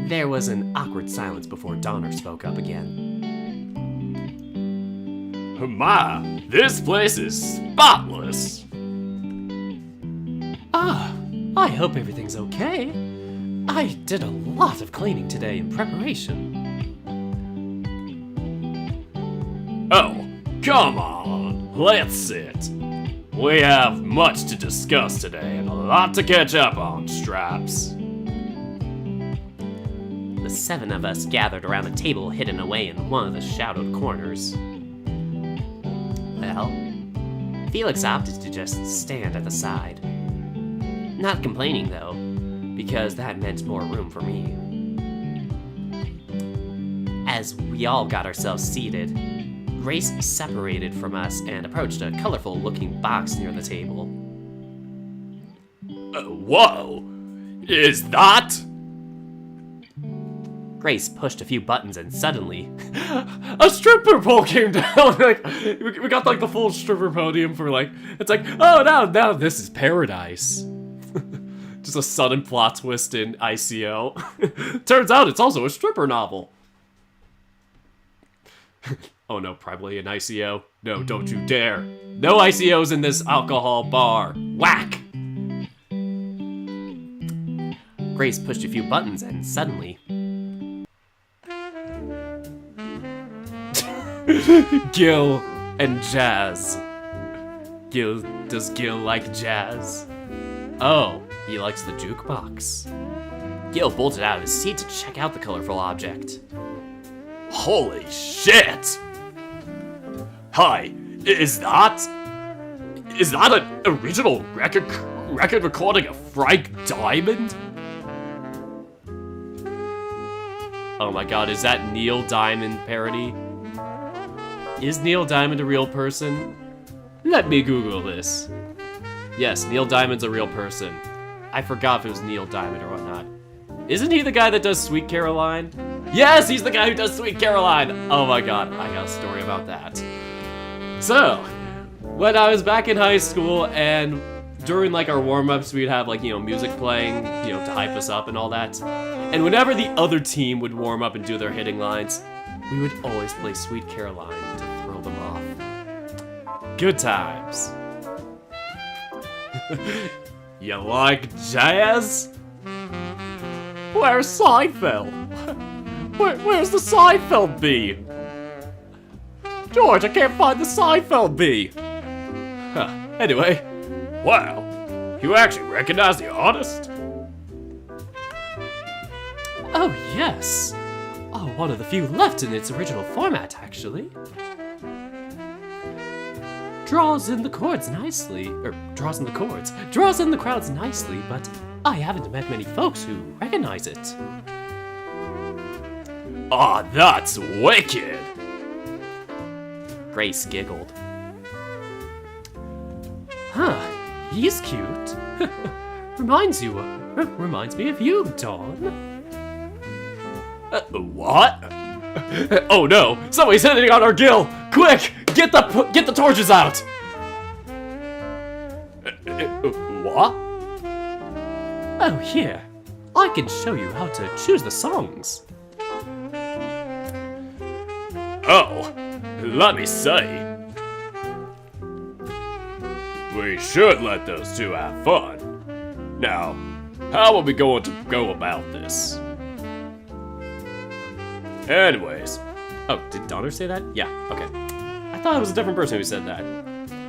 There was an awkward silence before Donner spoke up again. My, this place is spotless. I hope everything's okay. I did a lot of cleaning today in preparation. Oh, come on, let's sit. We have much to discuss today and a lot to catch up on, Straps. The 7 of us gathered around a table hidden away in one of the shadowed corners. Well, Felix opted to just stand at the side. Not complaining, though, because that meant more room for me. As we all got ourselves seated, Grace separated from us and approached a colorful-looking box near the table. Whoa! Is that? Grace pushed a few buttons and suddenly, A stripper pole came down. Like we got like the full stripper podium for like. It's like, oh, now this is paradise. Just a sudden plot twist in I.C.O. Turns out it's also a stripper novel. Oh no, probably an I.C.O. No, don't you dare. No I.C.Os in this alcohol bar. Whack! Grace pushed a few buttons and suddenly, Gil and jazz. Does Gil like jazz? oh, he likes the jukebox. Gil bolted out of his seat to check out the colorful object. Holy shit! Hi, is that an original record recording of Frank Diamond? Oh my god, is that Neil Diamond parody? Is Neil Diamond a real person? Let me Google this. Yes, Neil Diamond's a real person. I forgot if it was Neil Diamond or whatnot. Isn't he the guy that does Sweet Caroline? Yes, he's the guy who does Sweet Caroline! Oh my god, I got a story about that. So, when I was back in high school and during like our warm-ups, we'd have like, music playing, to hype us up and all that. And whenever the other team would warm up and do their hitting lines, we would always play Sweet Caroline to throw them off. Good times. You like jazz? Where's Seinfeld? Where's the Seinfeld bee? George, I can't find the Seinfeld bee. Huh. Anyway. Wow, you actually recognize the artist? Oh, yes. Oh, one of the few left in its original format, actually. Draws in the crowds nicely, but I haven't met many folks who recognize it. Ah, that's wicked! Grace giggled. Huh, he's cute. Reminds me of you, Dawn. What? Oh no! Somebody's hitting on our gill! Quick! Get the torches out! What? Oh, here. I can show you how to choose the songs. Oh, let me say. We should let those two have fun. Now, how are we going to go about this? Anyways. Oh, did Donner say that? Yeah, okay. I thought it was a different person who said that.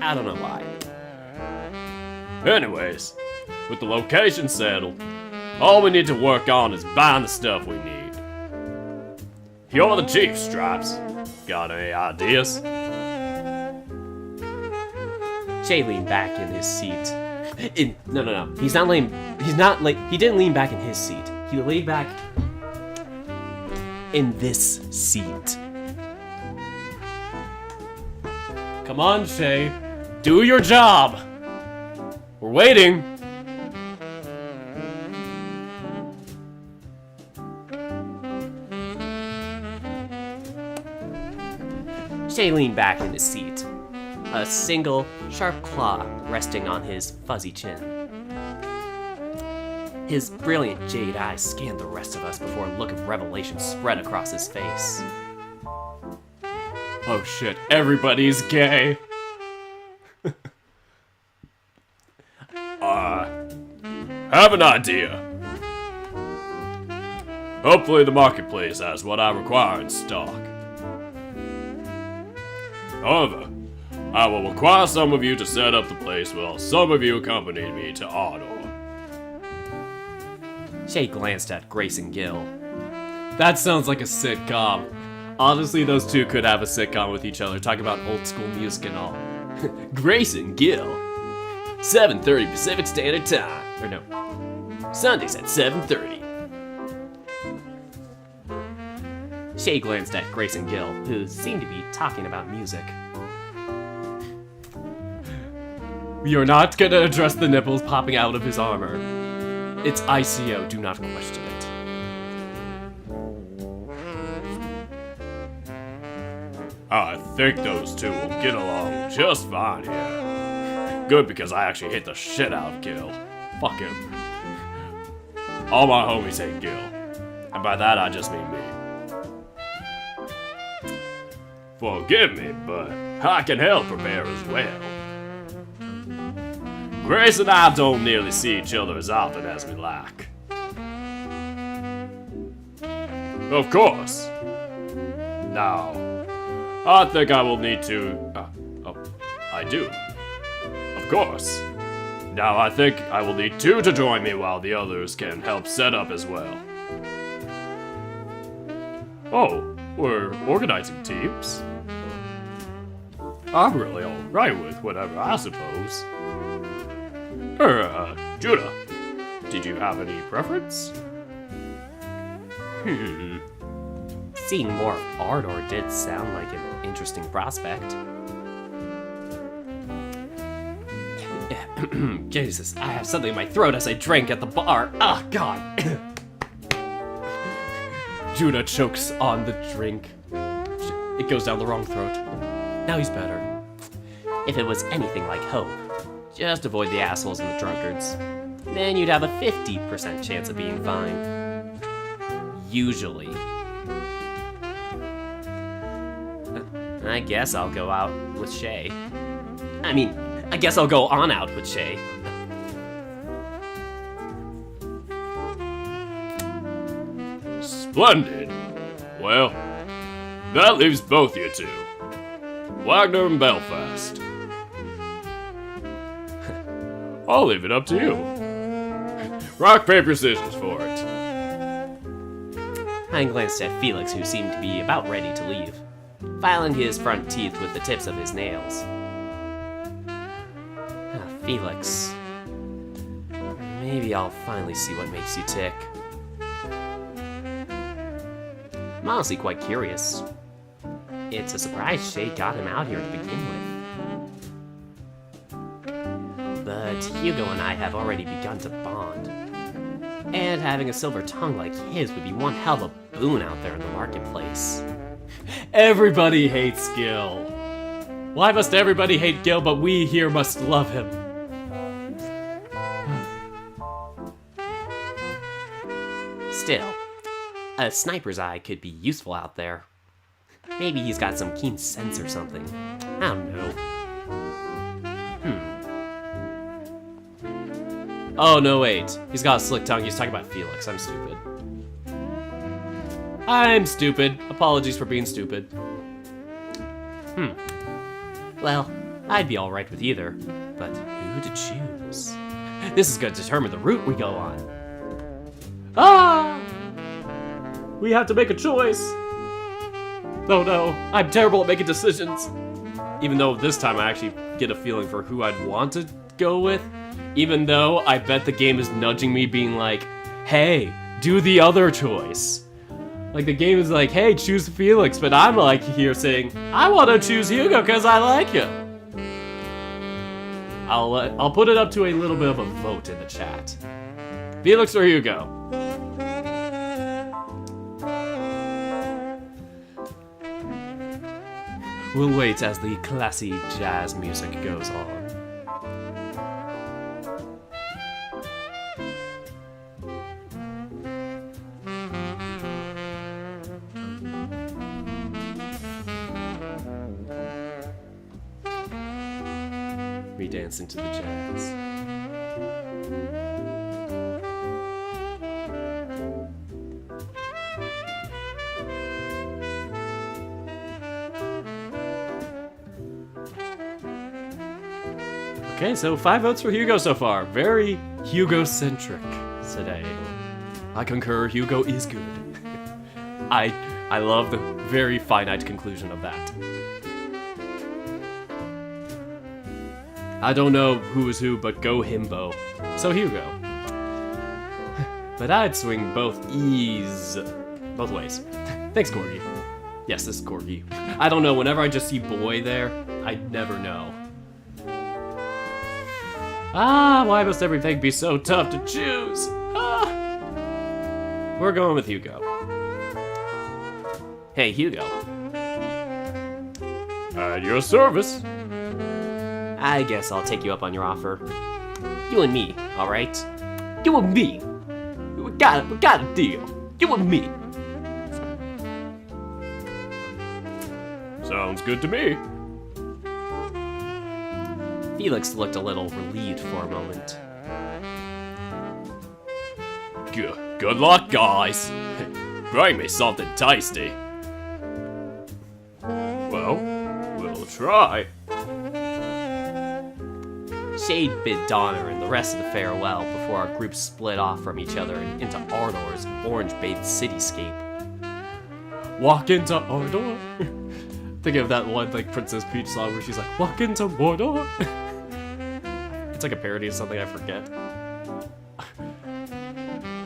I don't know why. Anyways, with the location settled, all we need to work on is buying the stuff we need. You're the chief, Stripes. Got any ideas? Shay leaned back in his seat. No. He didn't lean back in his seat. He leaned back in this seat. Come on, Shay. Do your job! We're waiting! Shay leaned back in his seat, a single sharp claw resting on his fuzzy chin. His brilliant jade eyes scanned the rest of us before a look of revelation spread across his face. Oh shit, everybody's gay! Have an idea. Hopefully the marketplace has what I require in stock. However, I will require some of you to set up the place while some of you accompany me to Ardor. Shay glanced at Grace and Gil. That sounds like a sitcom. Honestly, those two could have a sitcom with each other, talking about old school music and all. Grace and Gil. 7:30 Pacific Standard Time. Or no. Sundays at 7:30. Shay glanced at Grace and Gil, who seemed to be talking about music. You're not gonna address the nipples popping out of his armor. It's I.C.O, do not question it. I think those two will get along just fine here. Good, because I actually hate the shit out of Gil. Fuck him. All my homies hate Gil. And by that I just mean me. Forgive me, but I can help prepare as well. Grace and I don't nearly see each other as often as we like. Of course. Now, I think I will need to... I do. Of course. Now I think I will need two to join me while the others can help set up as well. Oh, we're organizing teams? I'm really alright with whatever, I suppose. Judah, did you have any preference? Seeing more of Ardor did sound like an interesting prospect. Jesus, I have something in my throat as I drank at the bar. Ah, God. Judah chokes on the drink. It goes down the wrong throat. Now he's better. If it was anything like hope, just avoid the assholes and the drunkards. Then you'd have a 50% chance of being fine. Usually. I guess I'll go out with Shay. I guess I'll go on out with Shay. Splendid. Well, that leaves both you two. Wagner and Belfast. I'll leave it up to you. Rock, paper, scissors for it. I glanced at Felix, who seemed to be about ready to leave, filing his front teeth with the tips of his nails. Felix. Maybe I'll finally see what makes you tick. I'm honestly quite curious. It's a surprise Shay got him out here to begin with. But Hugo and I have already begun to bond. And having a silver tongue like his would be one hell of a baboon out there in the marketplace. Everybody hates Gil. Why must everybody hate Gil, but we here must love him? Still, a sniper's eye could be useful out there. Maybe he's got some keen sense or something. I don't know. Oh, no, wait. He's got a slick tongue. He's talking about Felix. I'm stupid. I'm stupid. Apologies for being stupid. Well, I'd be alright with either, but who to choose? This is going to determine the route we go on. Ah! We have to make a choice. Oh no, I'm terrible at making decisions. Even though this time I actually get a feeling for who I'd want to go with. Even though I bet the game is nudging me, being like, hey, do the other choice. Like, the game is like, hey, choose Felix, but I'm like here saying, I want to choose Hugo because I like him. I'll put it up to a little bit of a vote in the chat. Felix or Hugo? We'll wait as the classy jazz music goes on. We dance into the jazz. Okay, so 5 votes for Hugo so far. Very Hugo-centric today. I concur, Hugo is good. I love the very finite conclusion of that. I don't know who is who, but go himbo. So Hugo. But I'd swing both ways. Thanks, Corgi. Yes, this is Corgi. I don't know, whenever I just see boy there, I never know. Ah, why must everything be so tough to choose? Ah. We're going with Hugo. Hey, Hugo. At your service. I guess I'll take you up on your offer. You and me, alright? You and me. We got a deal. You and me. Sounds good to me. Felix looked a little relieved for a moment. Good luck, guys. Bring me something tasty. Well, we'll try. Shay bid Donner and the rest of the farewell before our group split off from each other and into Ardor's orange-bathed cityscape. Walk into Ardor? Think of that one, like, Princess Peach song where she's like, walk into Mordor? It's like a parody of something I forget.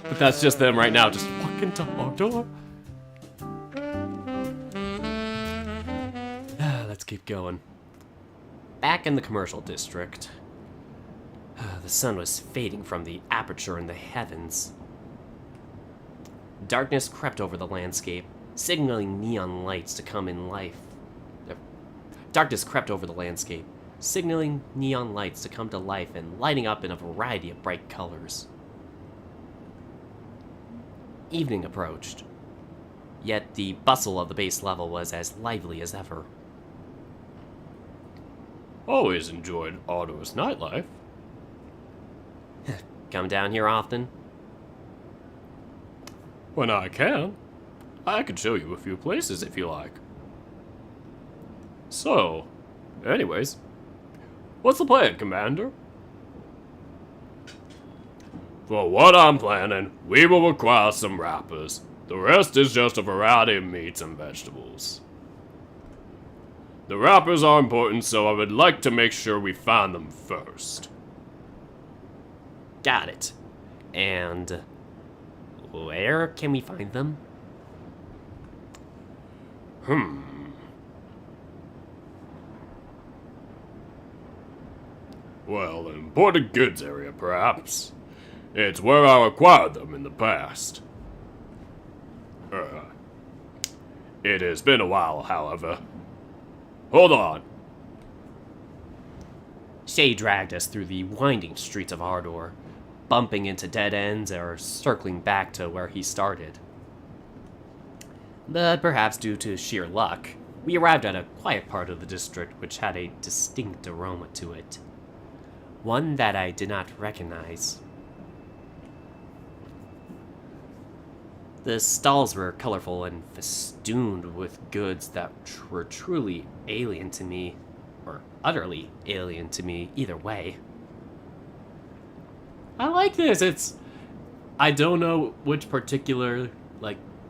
But that's just them right now, just walk into Ardor. Let's keep going. Back in the commercial district, the sun was fading from the aperture in the heavens. Darkness crept over the landscape, signaling neon lights to come in life. Darkness crept over the landscape, signaling neon lights to come to life and lighting up in a variety of bright colors. Evening approached, yet the bustle of the base level was as lively as ever. Always enjoyed Otto's nightlife. Come down here often? When I can. I can show you a few places if you like. So, anyways, what's the plan, Commander? For what I'm planning, we will require some wrappers. The rest is just a variety of meats and vegetables. The wrappers are important, so I would like to make sure we find them first. Got it. And where can we find them? Well, the imported goods area, perhaps. It's where I acquired them in the past. It has been a while, however. Hold on. Shay dragged us through the winding streets of Ardor, bumping into dead ends or circling back to where he started. But perhaps due to sheer luck, we arrived at a quiet part of the district which had a distinct aroma to it. One that I did not recognize. The stalls were colorful and festooned with goods that were truly alien to me, or utterly alien to me, either way. I like this. I don't know which particular,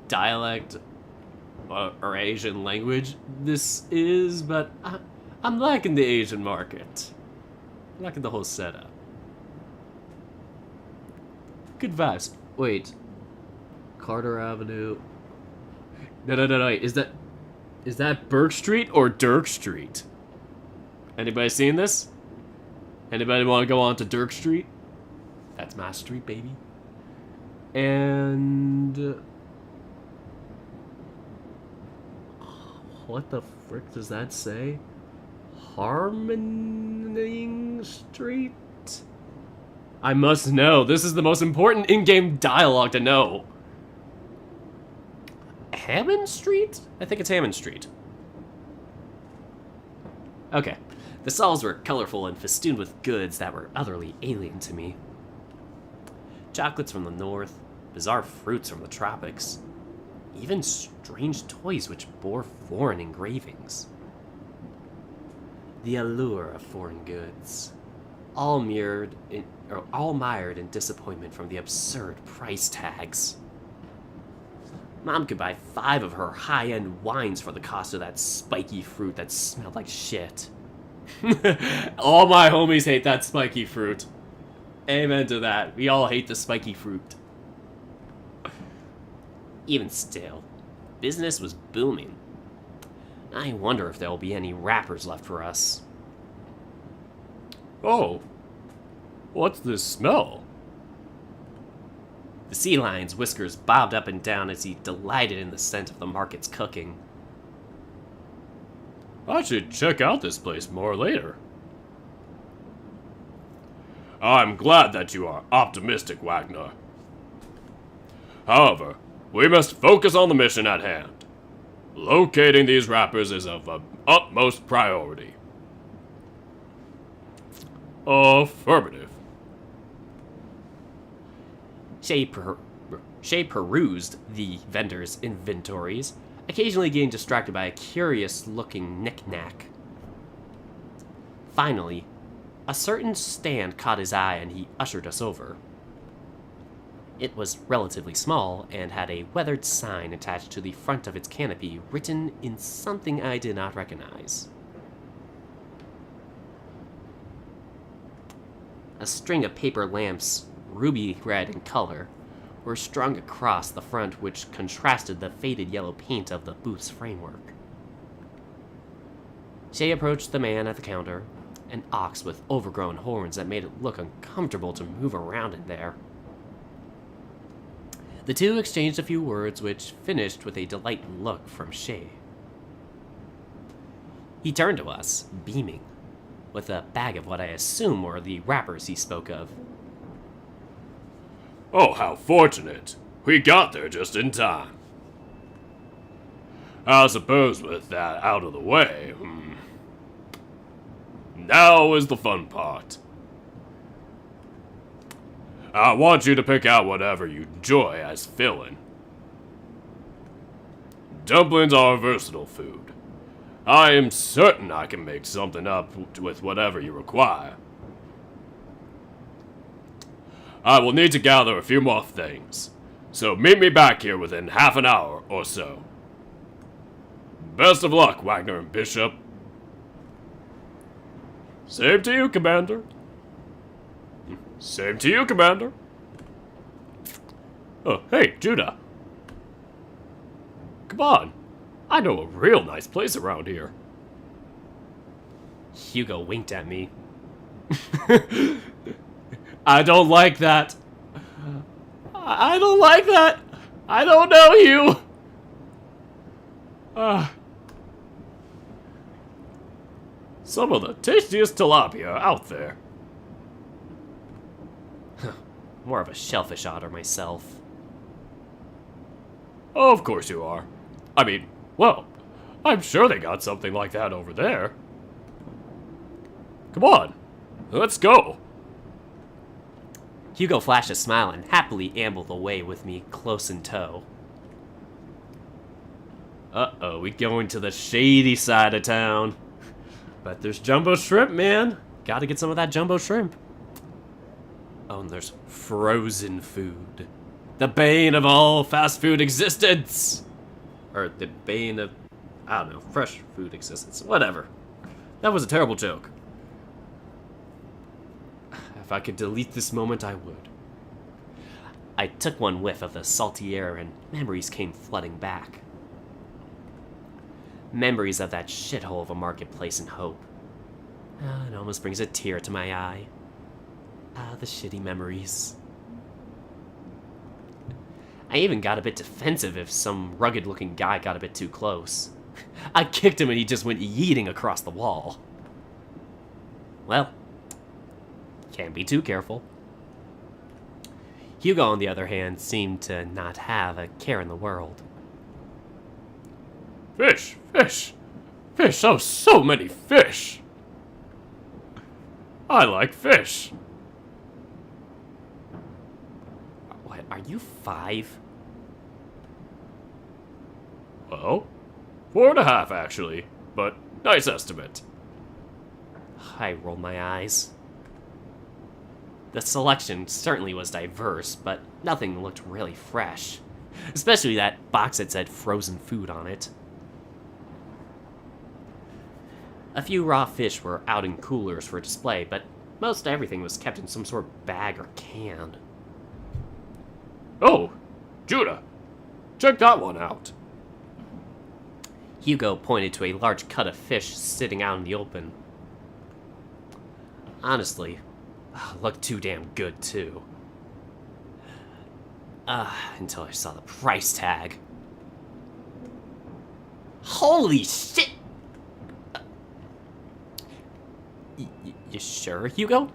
dialect or Asian language this is, but I'm liking the Asian market. I'm liking the whole setup. Good vibes. Wait. Carter Avenue. No. Is that Burke Street or Dirk Street? Anybody seen this? Anybody want to go on to Dirk Street? That's my street, baby. And what the frick does that say? Harmoning Street? I must know. This is the most important in-game dialogue to know. Hammond Street? I think it's Hammond Street. Okay. The stalls were colorful and festooned with goods that were utterly alien to me. Chocolates from the north, bizarre fruits from the tropics, even strange toys which bore foreign engravings. The allure of foreign goods, all mired in disappointment from the absurd price tags. Mom could buy 5 of her high-end wines for the cost of that spiky fruit that smelled like shit. All my homies hate that spiky fruit. Amen to that. We all hate the spiky fruit. Even still, business was booming. I wonder if there will be any wrappers left for us. Oh, what's this smell? The sea lion's whiskers bobbed up and down as he delighted in the scent of the market's cooking. I should check out this place more later. I'm glad that you are optimistic, Wagner. However, we must focus on the mission at hand. Locating these wrappers is of utmost priority. Affirmative. Shay perused the vendors' inventories, occasionally getting distracted by a curious-looking knick-knack. Finally, a certain stand caught his eye and he ushered us over. It was relatively small and had a weathered sign attached to the front of its canopy written in something I did not recognize. A string of paper lamps, ruby red in color, were strung across the front, which contrasted the faded yellow paint of the booth's framework. Shay approached the man at the counter, an ox with overgrown horns that made it look uncomfortable to move around in there. The two exchanged a few words, which finished with a delighted look from Shay. He turned to us, beaming, with a bag of what I assume were the wrappers he spoke of. Oh, how fortunate. We got there just in time. I suppose with that out of the way, now is the fun part. I want you to pick out whatever you enjoy as filling. Dumplings are a versatile food. I am certain I can make something up with whatever you require. I will need to gather a few more things, so meet me back here within half an hour or so. Best of luck, Wagner and Bishop. Same to you, Commander. Same to you, Commander. Oh, hey, Judah. Come on. I know a real nice place around here. Hugo winked at me. I don't like that. I don't like that. I don't know you. Some of the tastiest tilapia out there. More of a shellfish otter myself. Of course you are. I mean, well, I'm sure they got something like that over there. Come on, let's go. Hugo flashed a smile and happily ambled away with me close in tow. Uh-oh, we going to the shady side of town. But there's jumbo shrimp, man. Gotta get some of that jumbo shrimp. Oh, and there's frozen food. The bane of all fast food existence. Or the bane of, I don't know, fresh food existence. Whatever. That was a terrible joke. If I could delete this moment, I would. I took one whiff of the salty air and memories came flooding back. Memories of that shithole of a marketplace in Hope. It almost brings a tear to my eye. The shitty memories. I even got a bit defensive if some rugged-looking guy got a bit too close. I kicked him and he just went yeeting across the wall. Well, can't be too careful. Hugo, on the other hand, seemed to not have a care in the world. Fish, fish, fish, oh, so many fish. I like fish. What, are you 5? Well, 4.5 actually, but nice estimate. I rolled my eyes. The selection certainly was diverse, but nothing looked really fresh. Especially that box that said frozen food on it. A few raw fish were out in coolers for display, but most everything was kept in some sort of bag or can. Oh, Judah, check that one out. Hugo pointed to a large cut of fish sitting out in the open. Honestly, looked too damn good, too. Until I saw the price tag. Holy shit! You sure, Hugo?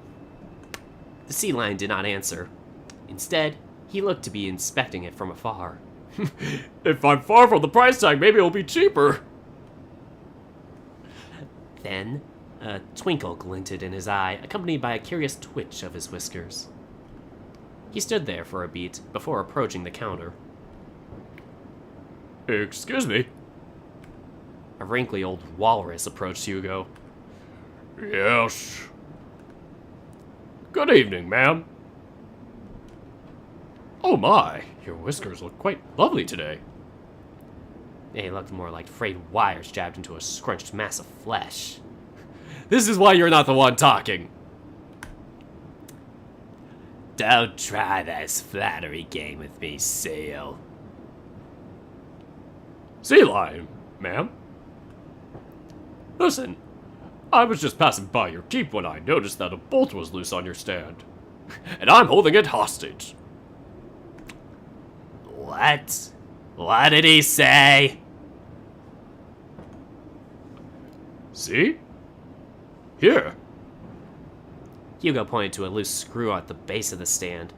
The sea lion did not answer. Instead, he looked to be inspecting it from afar. If I'm far from the price tag, maybe it'll be cheaper. Then, a twinkle glinted in his eye, accompanied by a curious twitch of his whiskers. He stood there for a beat before approaching the counter. Excuse me. A wrinkly old walrus approached Hugo. Yes. Good evening, ma'am. Oh my, your whiskers look quite lovely today. They looked more like frayed wires jabbed into a scrunched mass of flesh. This is why you're not the one talking. Don't try this flattery game with me, Seal. Sea lion, ma'am. Listen, I was just passing by your keep when I noticed that a bolt was loose on your stand. And I'm holding it hostage. What? What did he say? See? Here. Hugo pointed to a loose screw at the base of the stand.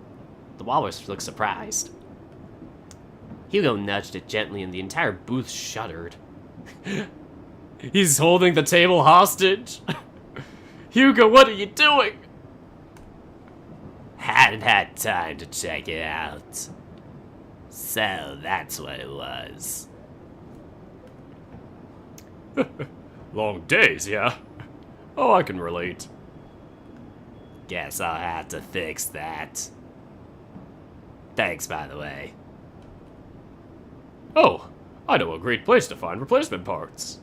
The walrus looked surprised. Hugo nudged it gently and the entire booth shuddered. He's holding the table hostage. Hugo, what are you doing? Hadn't had time to check it out. So that's what it was. Long days, yeah? Oh, I can relate. Guess I'll have to fix that. Thanks, by the way. Oh, I know a great place to find replacement parts.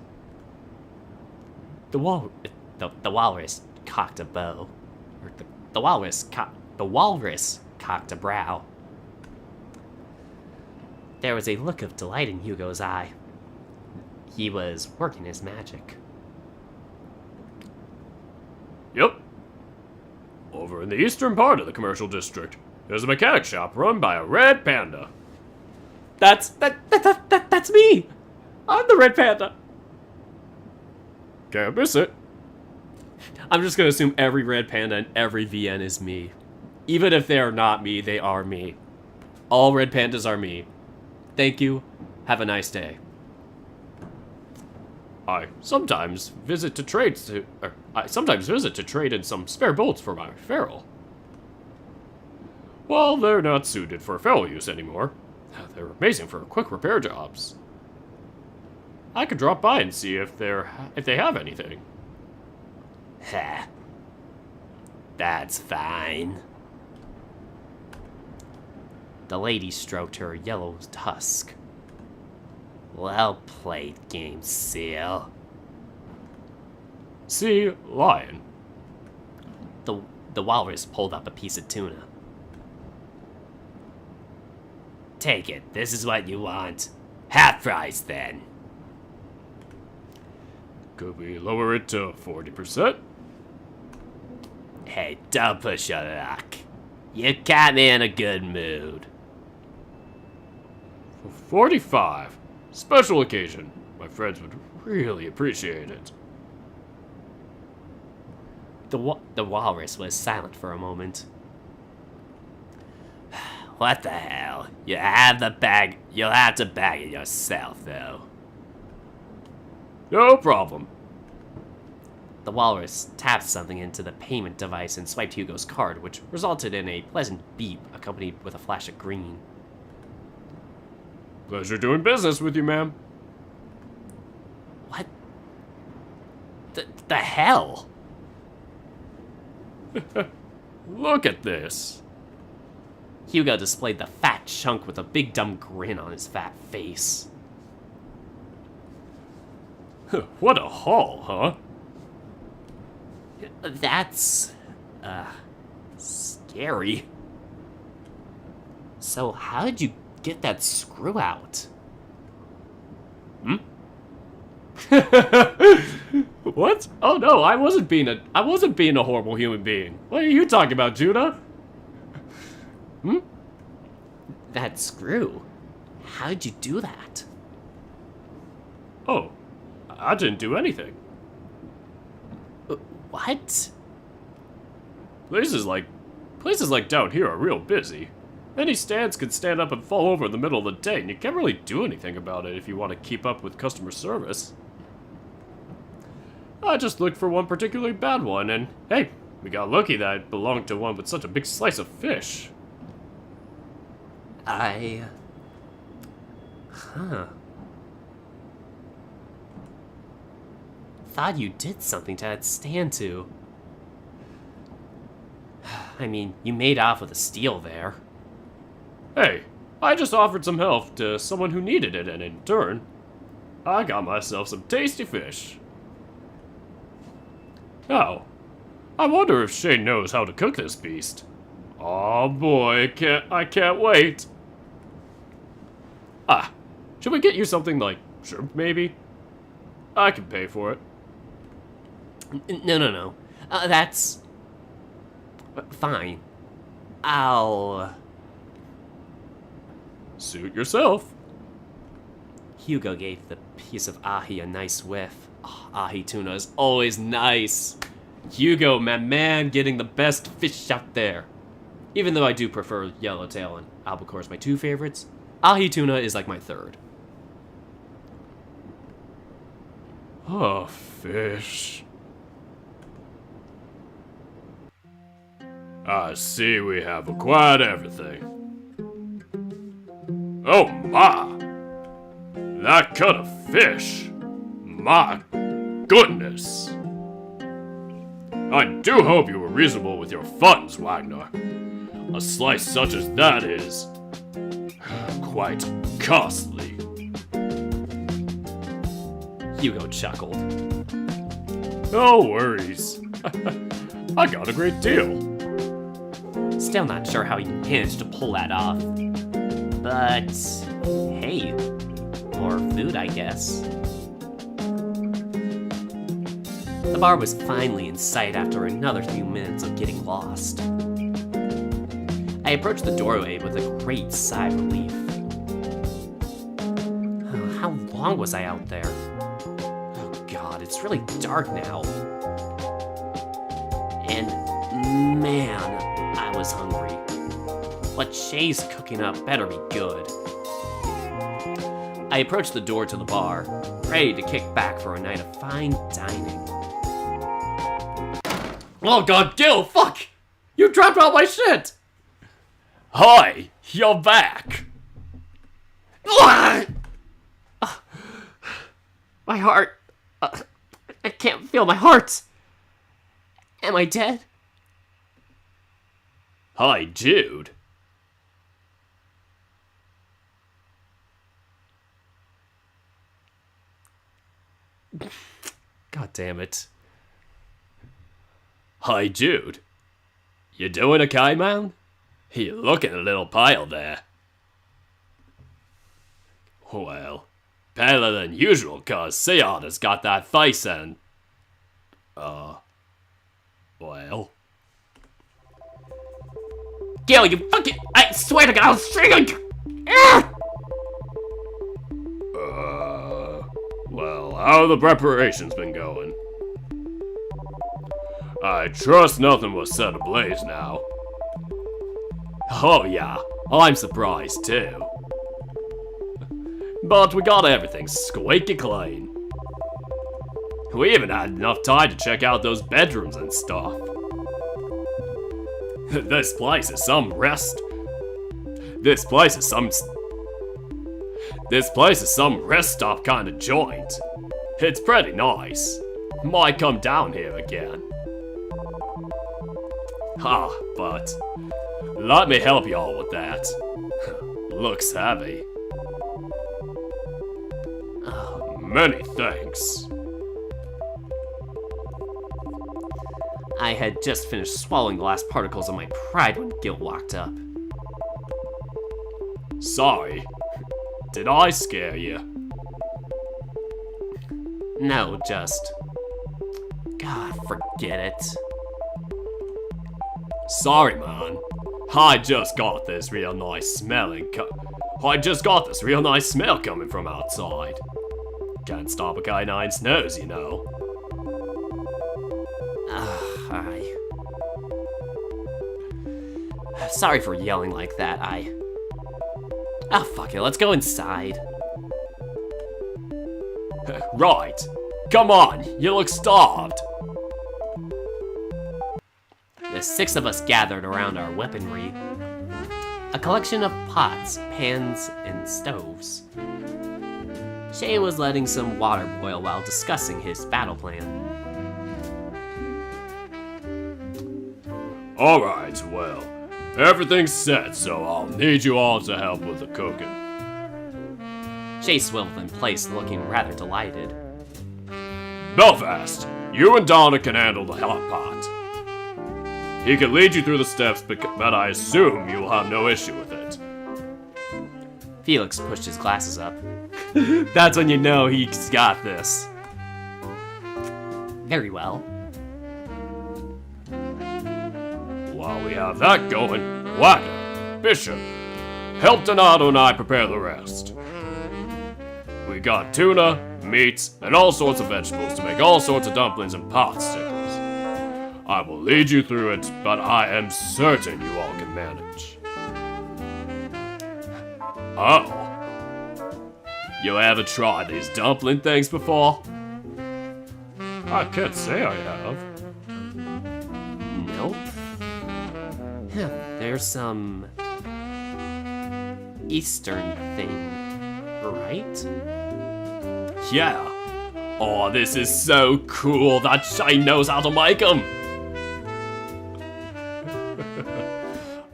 The walrus cocked a bow. Or the walrus cocked a brow. There was a look of delight in Hugo's eye. He was working his magic. Yep. Over in the eastern part of the commercial district, there's a mechanic shop run by a red panda. That's me. I'm the red panda. Can't miss it. I'm just gonna assume every red panda and every VN is me. Even if they are not me, they are me. All red pandas are me. Thank you. Have a nice day. I sometimes visit to trade in some spare bolts for my feral. Well, they're not suited for feral use anymore. They're amazing for quick repair jobs. I could drop by and see if they have anything. Heh. That's fine. The lady stroked her yellow tusk. Well played, Game Seal. See, lion. The walrus pulled up a piece of tuna. Take it. This is what you want. Half price, then. Could we lower it to 40%? Hey, don't push your luck. You got me in a good mood. 45. Special occasion. My friends would really appreciate it. The walrus was silent for a moment. What the hell? You have the bag. You'll have to bag it yourself, though. No problem. The walrus tapped something into the payment device and swiped Hugo's card, which resulted in a pleasant beep accompanied with a flash of green. Pleasure doing business with you, ma'am. What? The hell? Look at this. Hugo displayed the fat chunk with a big dumb grin on his fat face. What a haul, huh? That's... scary. So how did you get that screw out? What? Oh no, I wasn't being a horrible human being. What are you talking about, Judah? That screw? How did you do that? Oh, I didn't do anything. What? Places like down here are real busy. Any stands could stand up and fall over in the middle of the day, and you can't really do anything about it if you want to keep up with customer service. I just looked for one particularly bad one, and hey, we got lucky that it belonged to one with such a big slice of fish. Thought you did something to that stand too. I mean, you made off with a steal there. Hey, I just offered some help to someone who needed it, and in turn, I got myself some tasty fish. Now, I wonder if Shay knows how to cook this beast. Oh boy, I can't wait. Should we get you something like shrimp, maybe? I can pay for it. No. That's... fine. I'll... Suit yourself. Hugo gave the piece of ahi a nice whiff. Oh, ahi tuna is always nice. Hugo, my man, getting the best fish out there. Even though I do prefer yellowtail and albacore as my two favorites, ahi tuna is like my third. Oh, fish. I see we have acquired everything. Oh my! That cut of fish! My goodness! I do hope you were reasonable with your funds, Wagner. A slice such as that is... quite costly. Hugo chuckled. No worries. I got a great deal. Still not sure how he managed to pull that off. But, hey, more food, I guess. The bar was finally in sight after another few minutes of getting lost. I approached the doorway with a great sigh of relief. How long was I out there? Oh god, it's really dark now. And man, I was hungry. What Shay's cooking up better be good. I approached the door to the bar, ready to kick back for a night of fine dining. Oh god, Gil, fuck! You dropped all my shit! Hi, you're back. My heart. I can't feel my heart. Am I dead? Hi, Jude. God damn it. Hi, Jude. You doing okay, man? You looking a little pale there. Well, paler than usual, cause Cetus has got that face and... well... Gil, you fucking... I swear to God, I'll string you! Well, how have the preparations been going? I trust nothing was set ablaze now. Oh yeah, I'm surprised too. But we got everything squeaky clean. We even had enough time to check out those bedrooms and stuff. This place is some rest. This place is some rest stop kind of joint. It's pretty nice. Might come down here again. But let me help y'all with that. Looks heavy. Many thanks. I had just finished swallowing the last particles of my pride when Gil walked up. Sorry. Did I scare you? No, just... God, forget it. Sorry, man. I just got this real nice smell coming from outside. Can't stop a canine's nose, you know. Aye. Sorry for yelling like that, Oh, fuck it, let's go inside. Right. Come on, you look starved. The 6 of us gathered around our weaponry. A collection of pots, pans, and stoves. Shay was letting some water boil while discussing his battle plan. Alright, well, everything's set, so I'll need you all to help with the cooking. Shay swiveled in place, looking rather delighted. Belfast, you and Donna can handle the hot pot. He can lead you through the steps, but I assume you will have no issue with it. Felix pushed his glasses up. That's when you know he's got this. Very well. While we have that going, Wagner, Bishop, help Donato and I prepare the rest. We got tuna, meats, and all sorts of vegetables to make all sorts of dumplings and pot stickers. I will lead you through it, but I am certain you all can manage. Oh. You ever tried these dumpling things before? I can't say I have. Nope. There's some... Eastern thing, right? Yeah. Oh, this is so cool that Shay knows how to make them.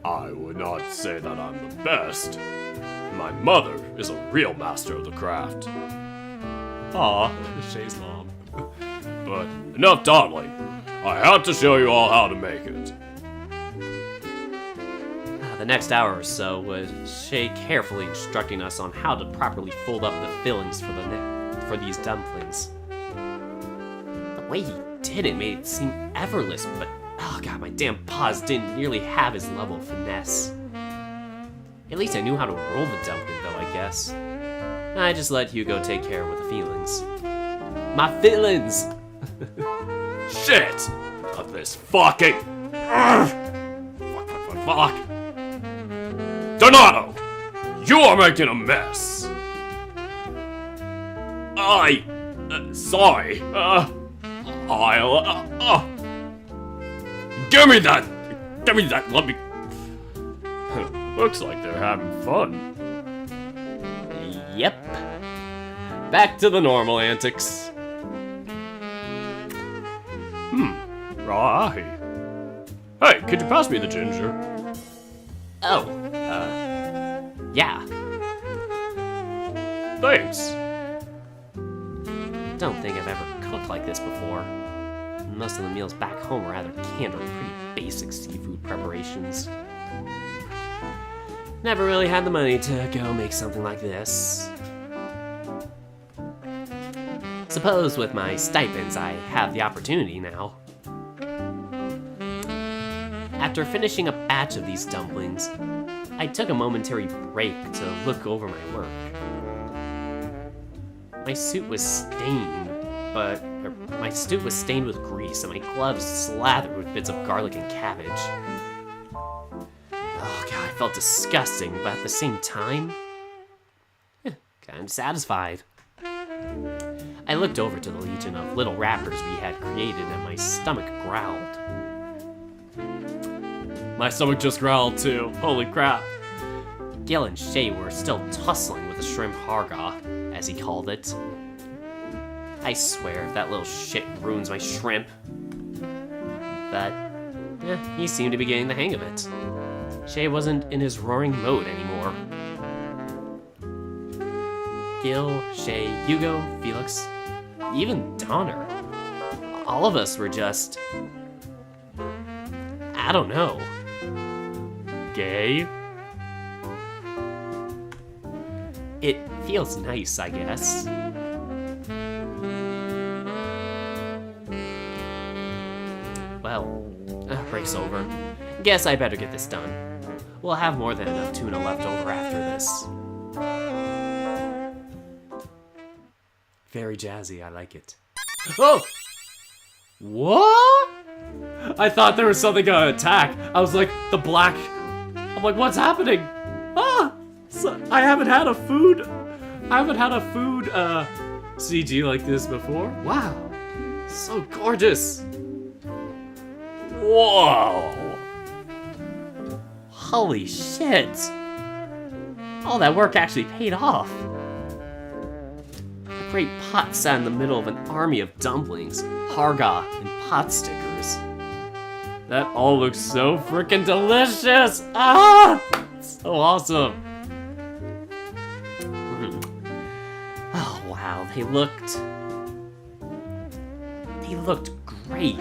I would not say that I'm the best. My mother is a real master of the craft. Aw, Shay's mom. But enough dawdling. I have to show you all how to make it. The next hour or so was Shay carefully instructing us on how to properly fold up the fillings for these dumplings. The way he did it made it seem effortless, but oh god, my damn paws didn't nearly have his level of finesse. At least I knew how to roll the dumpling, though, I guess. I just let Hugo take care with the feelings. My feelings! Shit! Of this fucking... Fuck. Donato! You are making a mess! Sorry. Give me that! Let me... Looks like they're having fun. Yep. Back to the normal antics. Right. Hey, could you pass me the ginger? Oh, yeah. Thanks. Don't think I've ever cooked like this before. Most of the meals back home are rather canned or pretty basic seafood preparations. Never really had the money to go make something like this. Suppose with my stipends I have the opportunity now. After finishing a batch of these dumplings, I took a momentary break to look over my work. My suit was stained with grease, and my gloves slathered with bits of garlic and cabbage. Oh god, I felt disgusting, but at the same time, kind of satisfied. I looked over to the legion of little wrappers we had created, and my stomach growled. My stomach just growled too. Holy crap. Gil and Shay were still tussling with the shrimp harga, as he called it. I swear, if that little shit ruins my shrimp. But, he seemed to be getting the hang of it. Shay wasn't in his roaring mode anymore. Gil, Shay, Hugo, Felix, even Donner. All of us were just... I don't know. Gay? It feels nice, I guess. Well, break's over. Guess I better get this done. We'll have more than enough tuna left over after this. Very jazzy, I like it. Oh! What? I thought there was something gonna attack. I was like, the black... I'm like, what's happening? Ah! So, I haven't had a food CG like this before. Wow. So gorgeous. Whoa! Holy shit! All that work actually paid off. A great pot sat in the middle of an army of dumplings, harga, and pot stickers. That all looks so freaking delicious. Ah! So awesome. Oh wow, they looked great.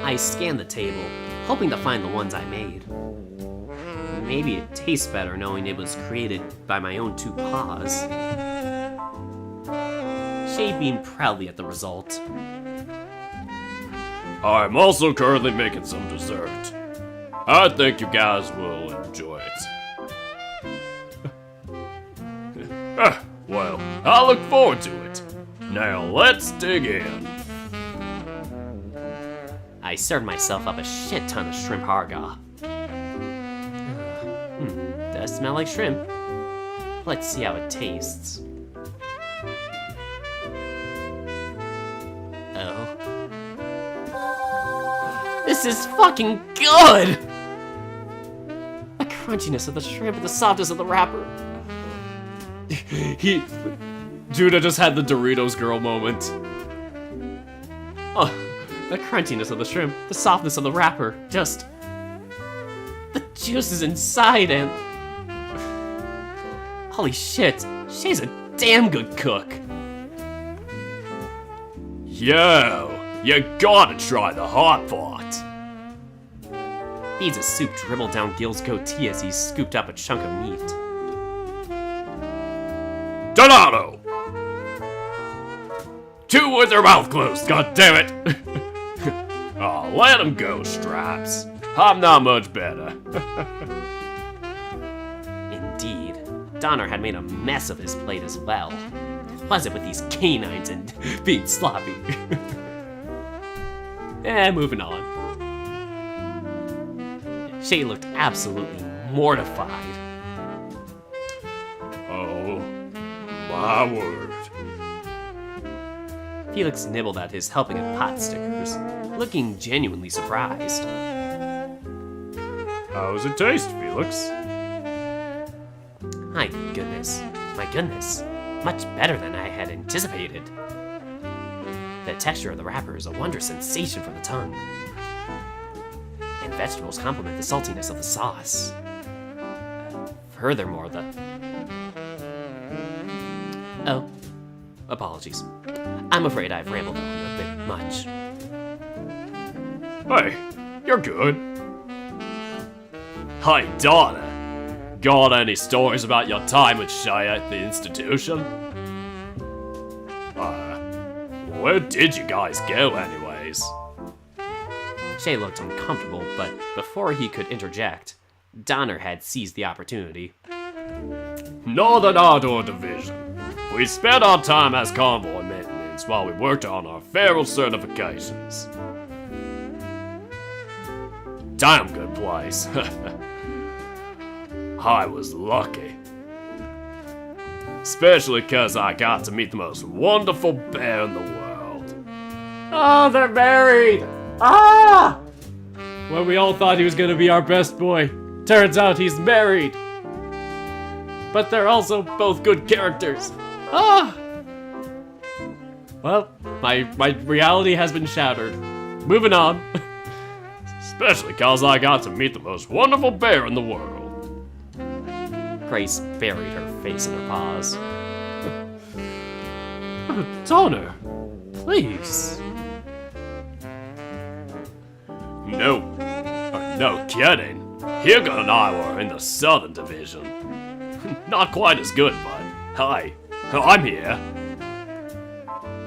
I scanned the table, hoping to find the ones I made. Maybe it tastes better knowing it was created by my own two paws. Shay beamed proudly at the result. I'm also currently making some dessert. I think you guys will enjoy it. Well, I look forward to it. Now let's dig in. I served myself up a shit ton of shrimp harga. Does smell like shrimp. Let's see how it tastes. Oh. This is fucking good! The crunchiness of the shrimp and the softness of the wrapper. Judah just had the Doritos girl moment. Oh, the crunchiness of the shrimp, the softness of the wrapper, just... the juices inside and... Holy shit, Shay's a damn good cook. Yo, you gotta try the hot pot. Beads of soup dribbled down Gil's goatee as he scooped up a chunk of meat. Donato! Two with their mouth closed, goddammit! Oh, let him go, Straps. I'm not much better. Indeed. Donner had made a mess of his plate as well. Was it with these canines and being sloppy? Moving on. Shay looked absolutely mortified. Oh, my word. Felix nibbled at his helping of pot stickers, looking genuinely surprised. How's it taste, Felix? My goodness, much better than I had anticipated. The texture of the wrapper is a wondrous sensation for the tongue. And vegetables complement the saltiness of the sauce. Furthermore, Oh, apologies. I'm afraid I've rambled on a bit much. Hey, you're good. Hey, Donna. Got any stories about your time with Shay at the institution? Where did you guys go anyways? Shay looked uncomfortable, but before he could interject, Donner had seized the opportunity. Northern Outdoor Division. We spent our time as convoy maintenance while we worked on our feral certifications. Damn good place. I was lucky. Especially cause I got to meet the most wonderful bear in the world. Oh, they're married! Ah! Well, we all thought he was gonna be our best boy. Turns out he's married. But they're also both good characters. Ah! Well, my reality has been shattered. Moving on. Especially cause I got to meet the most wonderful bear in the world. Grace buried her face in her paws. Donner, please. No kidding. Hugo and I were in the Southern Division. Not quite as good, but hi, I'm here.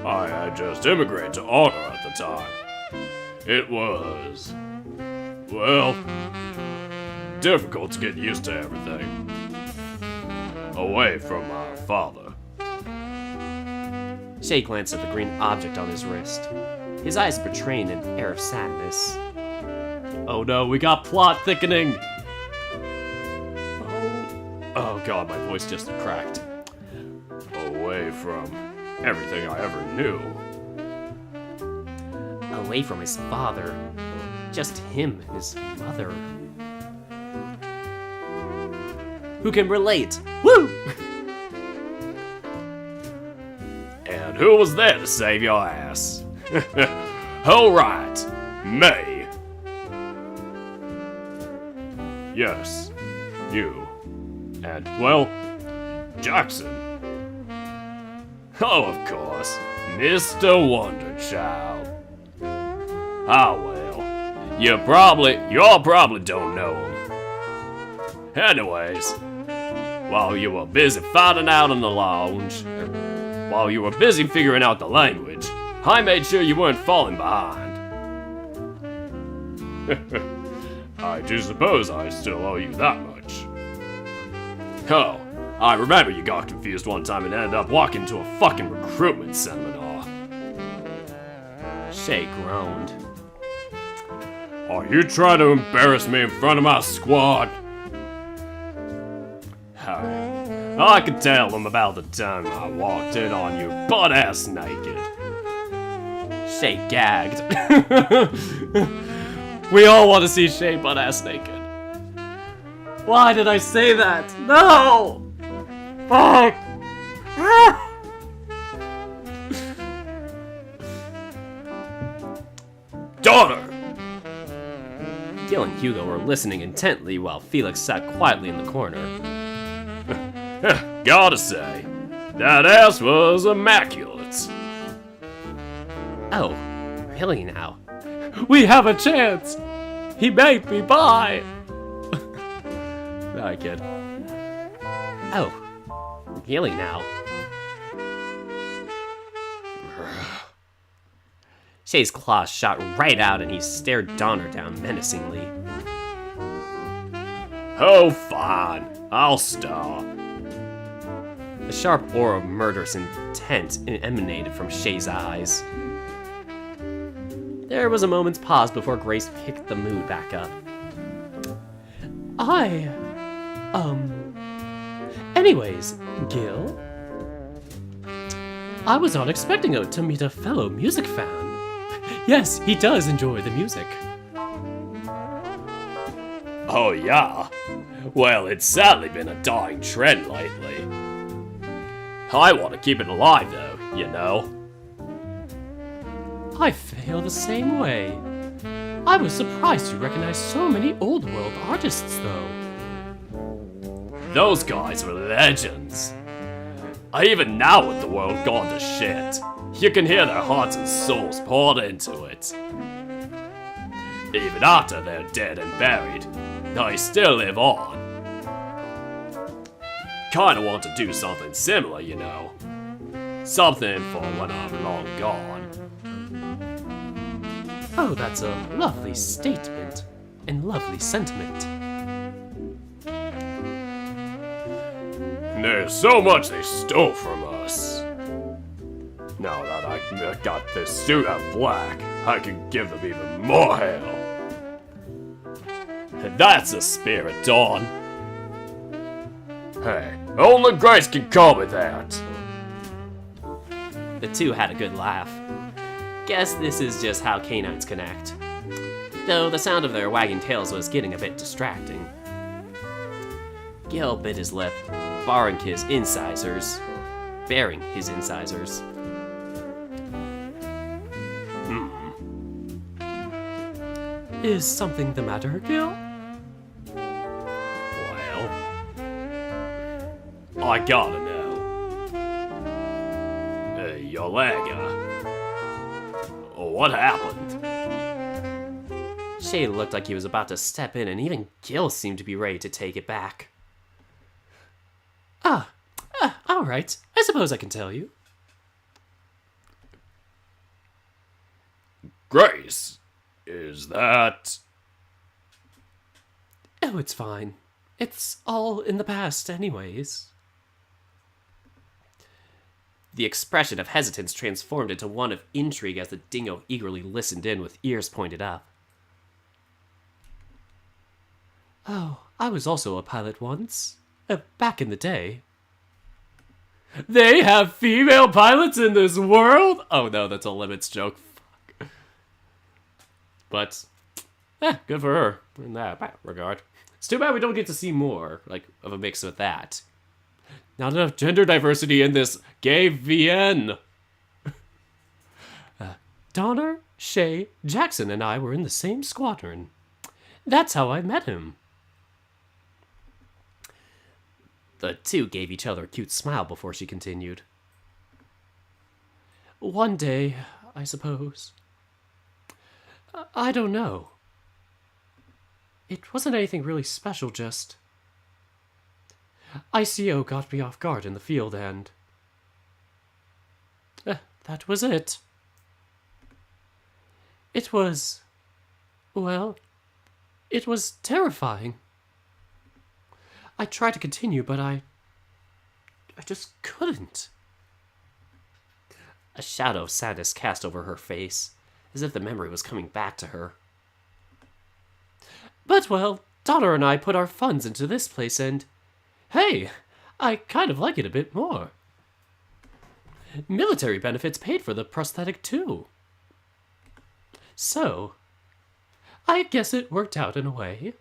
I had just immigrated to Honor at the time. It was, well, difficult to get used to everything. Away from my father. Shay glanced at the green object on his wrist, his eyes betraying an air of sadness. Oh no, we got plot thickening. Oh god, my voice just cracked. Away from everything I ever knew. Away from his father. Just him and his mother. Who can relate? Woo! And who was there to save your ass? Alright, me. Yes, you. And, well, Jackson. Oh, of course, Mr. Wonderchild. Ah, well, you all probably don't know him. Anyways, while you were busy finding out in the lounge, while you were busy figuring out the language, I made sure you weren't falling behind. I do suppose I still owe you that much. Oh, I remember you got confused one time and ended up walking to a fucking recruitment seminar. Shay groaned. Are you trying to embarrass me in front of my squad? I could tell them about the time I walked in on you butt-ass naked. Shay gagged. We all want to see Shay butt-ass naked. Why did I say that? No! Fuck! Daughter! Gil and Hugo were listening intently while Felix sat quietly in the corner. Gotta say, that ass was immaculate. Oh, really now? We have a chance! He may be bi! No, I kid. Oh, really now? Shay's claws shot right out and he stared Donner down menacingly. Oh, fine. I'll stop. A sharp aura of murderous intent emanated from Shay's eyes. There was a moment's pause before Grace picked the mood back up. Anyways, Gil, I was not expecting to meet a fellow music fan. Yes, he does enjoy the music. Oh yeah? Well, it's sadly been a dying trend lately. I want to keep it alive though, you know? I feel the same way. I was surprised you recognized so many old world artists though. Those guys were legends. Even now with the world gone to shit, you can hear their hearts and souls poured into it. Even after they're dead and buried, they still live on. Kinda want to do something similar, you know. Something for when I'm long gone. Oh, that's a lovely statement and lovely sentiment. There's so much they stole from us. Now that I got this suit of black, I can give them even more hell. And that's the spirit, Dawn. Hey, only Grace can call me that. The two had a good laugh. Guess this is just how canines connect. Though the sound of their wagging tails was getting a bit distracting. Gil bit his lip, baring his incisors. Is something the matter, Gil? Well, I gotta know. Your leg, what happened? Shay looked like he was about to step in, and even Gil seemed to be ready to take it back. All right. I suppose I can tell you. Grace, is that... Oh, it's fine. It's all in the past anyways. The expression of hesitance transformed into one of intrigue as the dingo eagerly listened in with ears pointed up. Oh, I was also a pilot once. Back in the day. They have female pilots in this world? Oh no, that's a Limits joke. Fuck. But, good for her in that regard. It's too bad we don't get to see more, of a mix with that. Not enough gender diversity in this gay VN. Donner, Shay, Jackson, and I were in the same squadron. That's how I met him. The two gave each other a cute smile before she continued. One day, I suppose. I don't know. It wasn't anything really special, just... I.C.O. got me off guard in the field, and... that was it. It was... well... it was terrifying. I tried to continue, but I just couldn't. A shadow of sadness cast over her face, as if the memory was coming back to her. But, well, Donner and I put our funds into this place, and... hey, I kind of like it a bit more. Military benefits paid for the prosthetic, too. So, I guess it worked out in a way.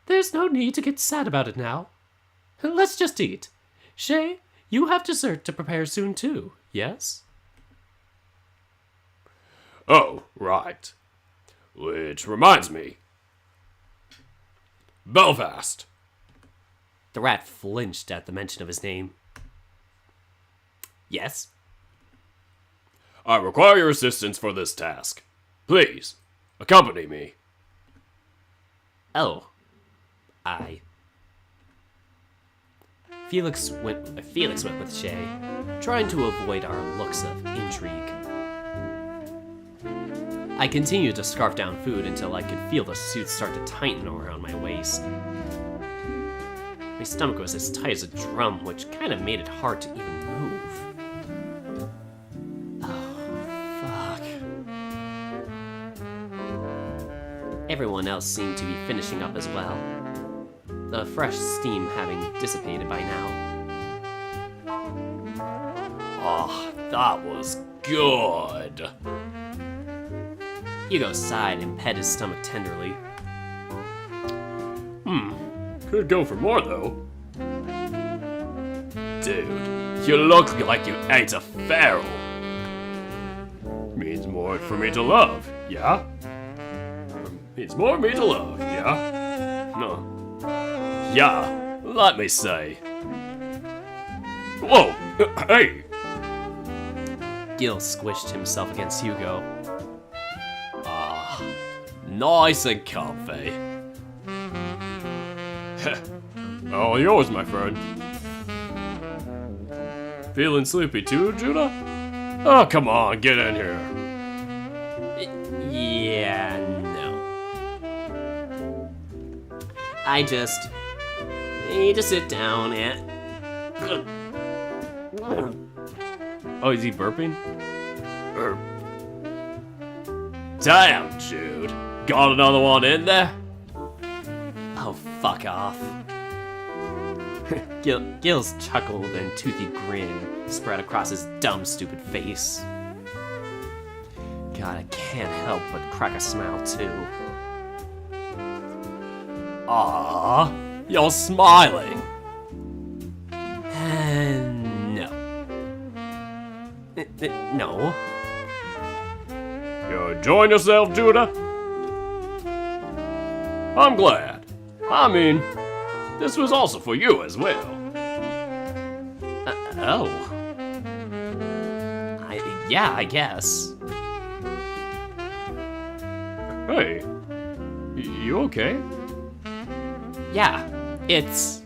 There's no need to get sad about it now. Let's just eat. Shay, you have dessert to prepare soon too, yes? Oh, right. Which reminds me. Belfast. The rat flinched at the mention of his name. Yes? I require your assistance for this task. Please, accompany me. Oh. Felix went with Shay, trying to avoid our looks of intrigue. I continued to scarf down food until I could feel the suit start to tighten around my waist. My stomach was as tight as a drum, which kind of made it hard to even move. Oh, fuck. Everyone else seemed to be finishing up as well, the fresh steam having dissipated by now. Oh, that was good. Hugo sighed and pet his stomach tenderly. Could go for more, though. Dude, you look like you ate a feral. Means more for me to love, yeah? Means more for me to love, yeah? No. Yeah, let me say. Whoa, hey! Gil squished himself against Hugo. Nice and comfy. All yours, my friend. Feeling sleepy too, Judah? Oh, come on, get in here. Yeah, no. I just need to sit down and... Oh, is he burping? Damn, Jude. Got another one in there? Oh, fuck off. Gil's chuckled and toothy grin spread across his dumb, stupid face. God, I can't help but crack a smile, too. Aw, you're smiling. No. No. You enjoying yourself, Judah? I'm glad. I mean, this was also for you as well. Oh. Yeah, I guess. Hey, you okay? Yeah, it's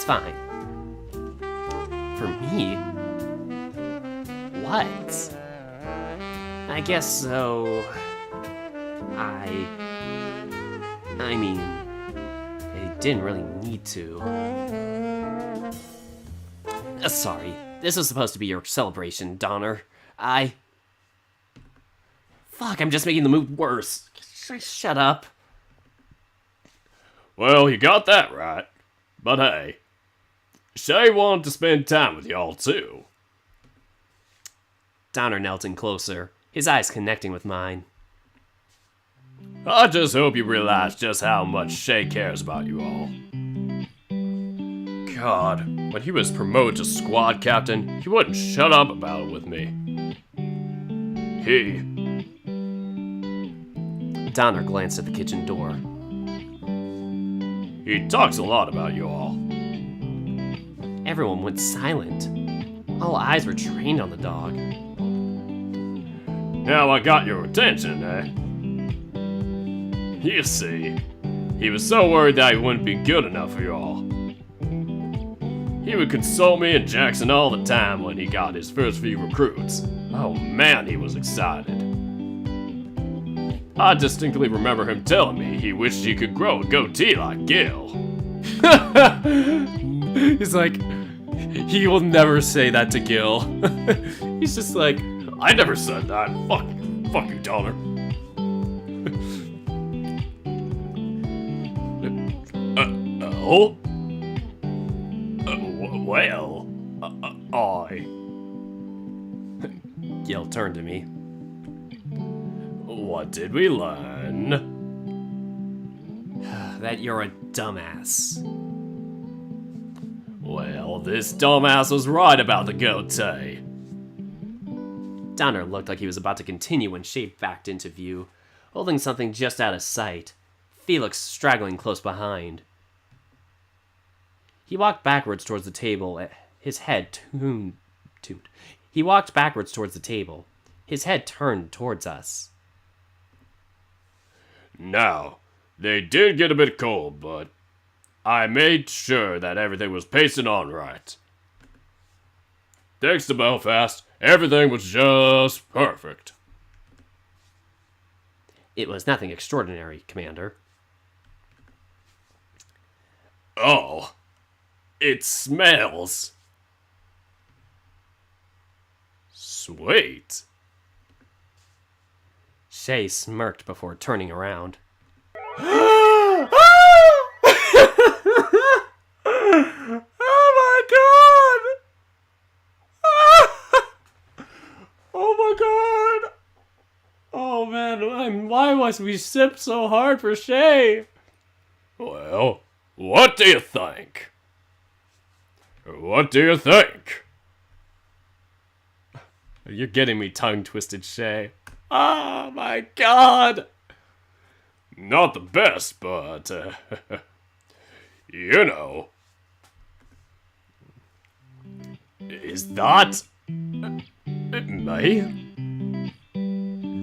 fine. For me? What? I guess so. I mean, I didn't really need to. Sorry, this was supposed to be your celebration, Donner. Fuck, I'm just making the mood worse. Shut up. Well, you got that right. But hey, Shay wanted to spend time with y'all too. Donner knelt in closer, his eyes connecting with mine. I just hope you realize just how much Shay cares about you all. God, when he was promoted to squad captain, he wouldn't shut up about it with me. Donner glanced at the kitchen door. He talks a lot about you all. Everyone went silent. All eyes were trained on the dog. Now I got your attention, eh? You see, he was so worried that he wouldn't be good enough for y'all. He would consult me and Jackson all the time when he got his first few recruits. Oh man, he was excited. I distinctly remember him telling me he wished he could grow a goatee like Gil. He's like, he will never say that to Gil. He's just like, I never said that. Fuck you, Donner. Well, Gil turned to me. What did we learn? That you're a dumbass. Well, this dumbass was right about the goatee. Donner looked like he was about to continue when Shay backed into view, holding something just out of sight, Felix straggling close behind. He walked backwards towards the table, his head tuned. He walked backwards towards the table, his head turned towards us. Now, they did get a bit cold, but I made sure that everything was pasted on right. Thanks to Belfast, everything was just perfect. It was nothing extraordinary, Commander. Oh, it smells sweet. Shay smirked before turning around. Oh my god! Oh my god! Oh man, why must we sip so hard for Shay? Well, what do you think? What do you think? You're getting me tongue-twisted, Shay. Oh my god! Not the best, but, you know. Is that... me?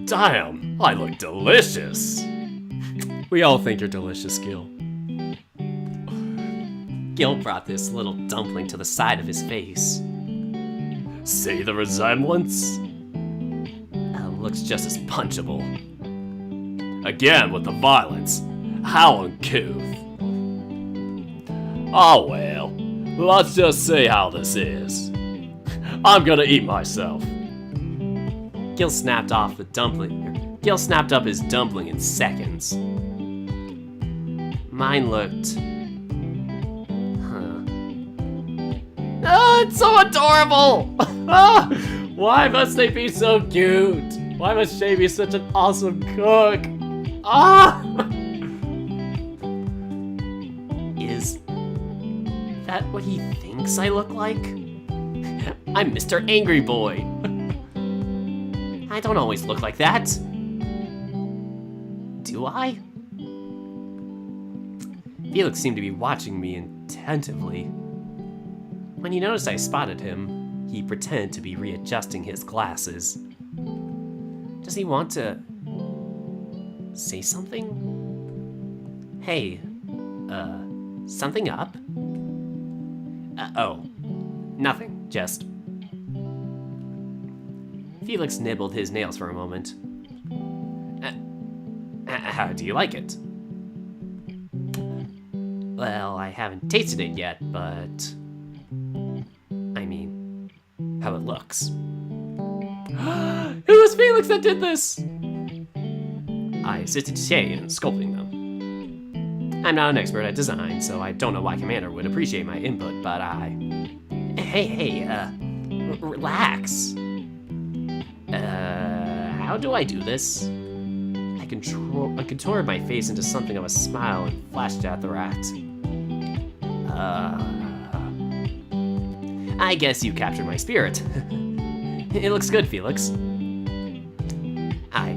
Damn, I look delicious. We all think you're delicious, Gil. Gil brought this little dumpling to the side of his face. See the resemblance? Looks just as punchable. Again with the violence. How uncouth. Oh well, let's just see how this is. I'm gonna eat myself. Gil snapped off the dumpling. Gil snapped up his dumpling in seconds. Mine looked... Oh, it's so adorable! Why must they be so cute? Why must Shay be such an awesome cook? Is that what he thinks I look like? I'm Mr. Angry Boy. I don't always look like that. Do I? Felix seemed to be watching me attentively. When he noticed I spotted him, he pretended to be readjusting his glasses. Does he want to say something? Hey, something up? Oh, nothing, just... Felix nibbled his nails for a moment. How do you like it? Well, I haven't tasted it yet, but... I mean, how it looks. It was Felix that did this! I assisted Shay in sculpting them. I'm not an expert at design, so I don't know why Commander would appreciate my input, but Hey, relax. How do I do this? I contoured my face into something of a smile and flashed at the rat. I guess you captured my spirit. It looks good, Felix. I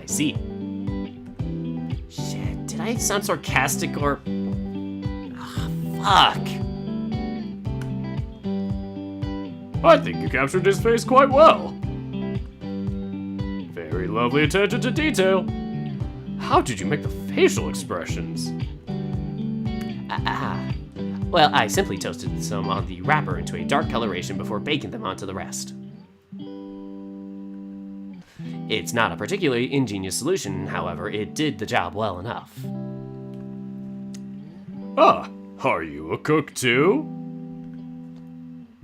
see. Shit, did I sound sarcastic or... fuck. I think you captured his face quite well. Very lovely attention to detail. How did you make the facial expressions? Well, I simply toasted some on the wrapper into a dark coloration before baking them onto the rest. It's not a particularly ingenious solution, however, it did the job well enough. Ah, are you a cook too?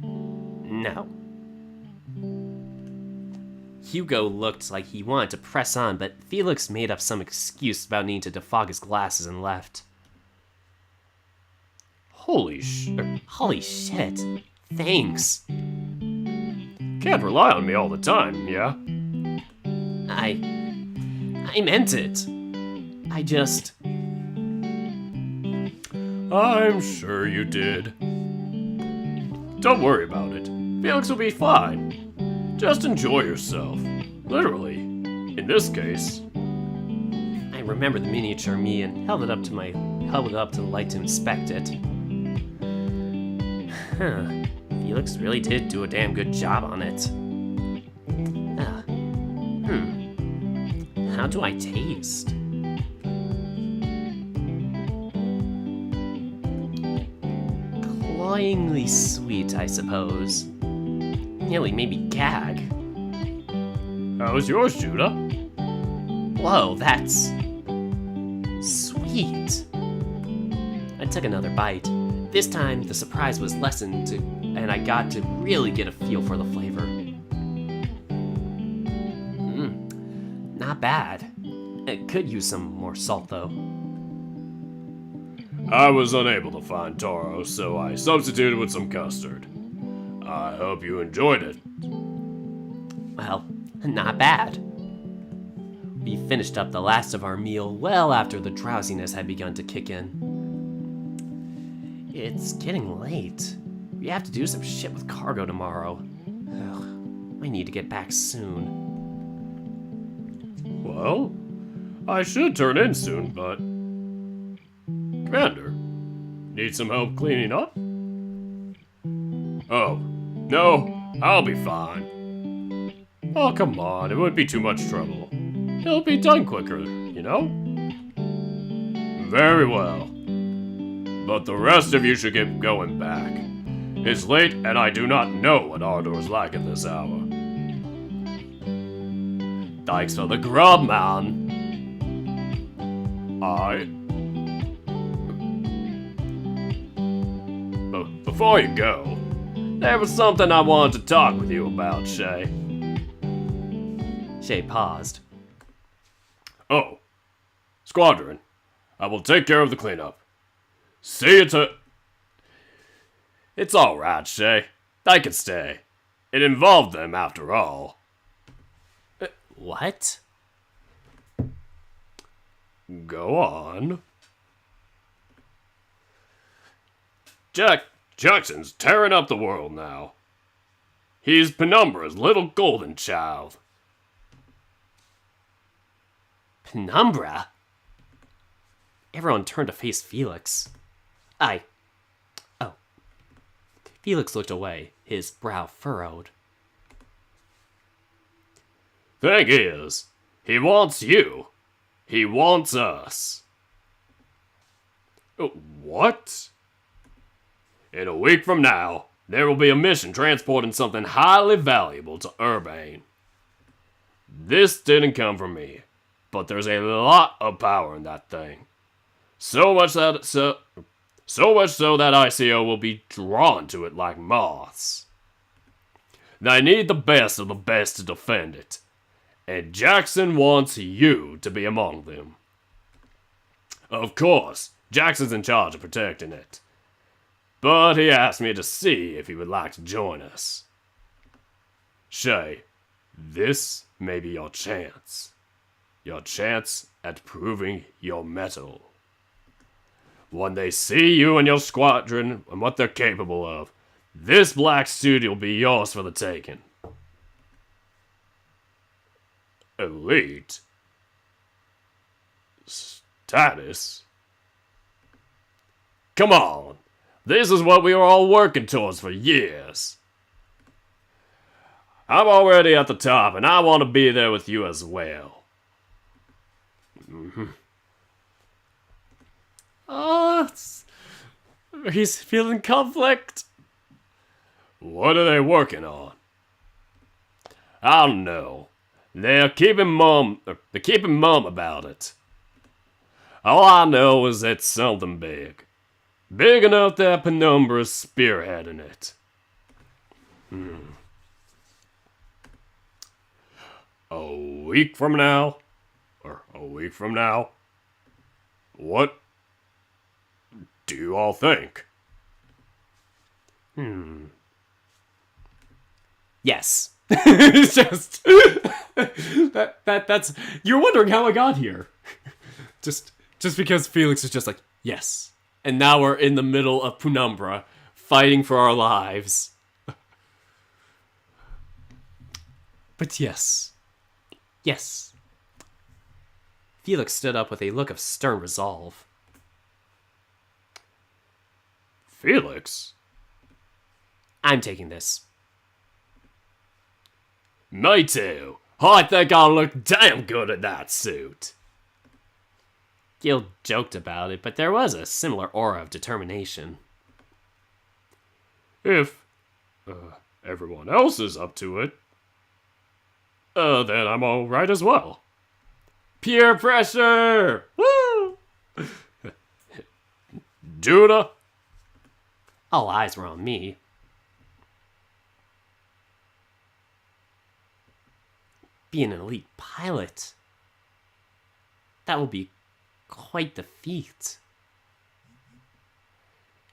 No. Hugo looked like he wanted to press on, but Felix made up some excuse about needing to defog his glasses and left. Holy shit. Thanks. Can't rely on me all the time, yeah? I meant it. I'm sure you did. Don't worry about it. Felix will be fine. Just enjoy yourself. Literally. In this case. I remember the miniature me and held it up to the light to inspect it. Huh. Felix really did do a damn good job on it. How do I taste? Cloyingly sweet, I suppose. Nearly made me gag. How's yours, Judah? Whoa, that's... sweet. took another bite. This time, the surprise was lessened, and I got to really get a feel for the flavor. Not bad. It could use some more salt, though. I was unable to find taro, so I substituted with some custard. I hope you enjoyed it. Well, not bad. We finished up the last of our meal well after the drowsiness had begun to kick in. It's getting late. We have to do some shit with cargo tomorrow. Ugh, I need to get back soon. Well, I should turn in soon, but... Commander, need some help cleaning up? Oh, no, I'll be fine. Oh, come on, it wouldn't be too much trouble. It'll be done quicker, you know? Very well. But the rest of you should get going back. It's late, and I do not know what Ardor's like at this hour. Thanks for the grub, man. Before you go, there was something I wanted to talk with you about, Shay. Shay paused. Oh, Squadron, I will take care of the cleanup. See you to... It's alright, Shay. I can stay. It involved them, after all. What? Go on. Jackson's tearing up the world now. He's Penumbra's little golden child. Penumbra? Everyone turned to face Felix. Oh. Felix looked away, his brow furrowed. Thing is, he wants you. He wants us. What? In a week from now, there will be a mission transporting something highly valuable to Urbane. This didn't come from me, but there's a lot of power in that thing. So much so that I.C.O will be drawn to it like moths. They need the best of the best to defend it, and Jackson wants you to be among them. Of course, Jackson's in charge of protecting it, but he asked me to see if he would like to join us. Shay, this may be your chance. Your chance at proving your mettle. When they see you and your squadron and what they're capable of, this black suit will be yours for the taking. Elite? Status? Come on, this is what we were all working towards for years. I'm already at the top and I want to be there with you as well. He's feeling conflict. What are they working on? I don't know. They're keeping mum about it. All I know is it's something big. Big enough that Penumbra's spearheading it. A week from now? What do you all think? Yes. It's just that's you're wondering how I got here. just because Felix is just like, yes. And now we're in the middle of Penumbra, fighting for our lives. But yes. Yes. Felix stood up with a look of stern resolve. Felix? I'm taking this. Me too. I think I'll look damn good in that suit. Gil joked about it, but there was a similar aura of determination. If everyone else is up to it, then I'm all right as well. Peer pressure! Woo! Judah? All eyes were on me. Being an elite pilot, that will be quite the feat.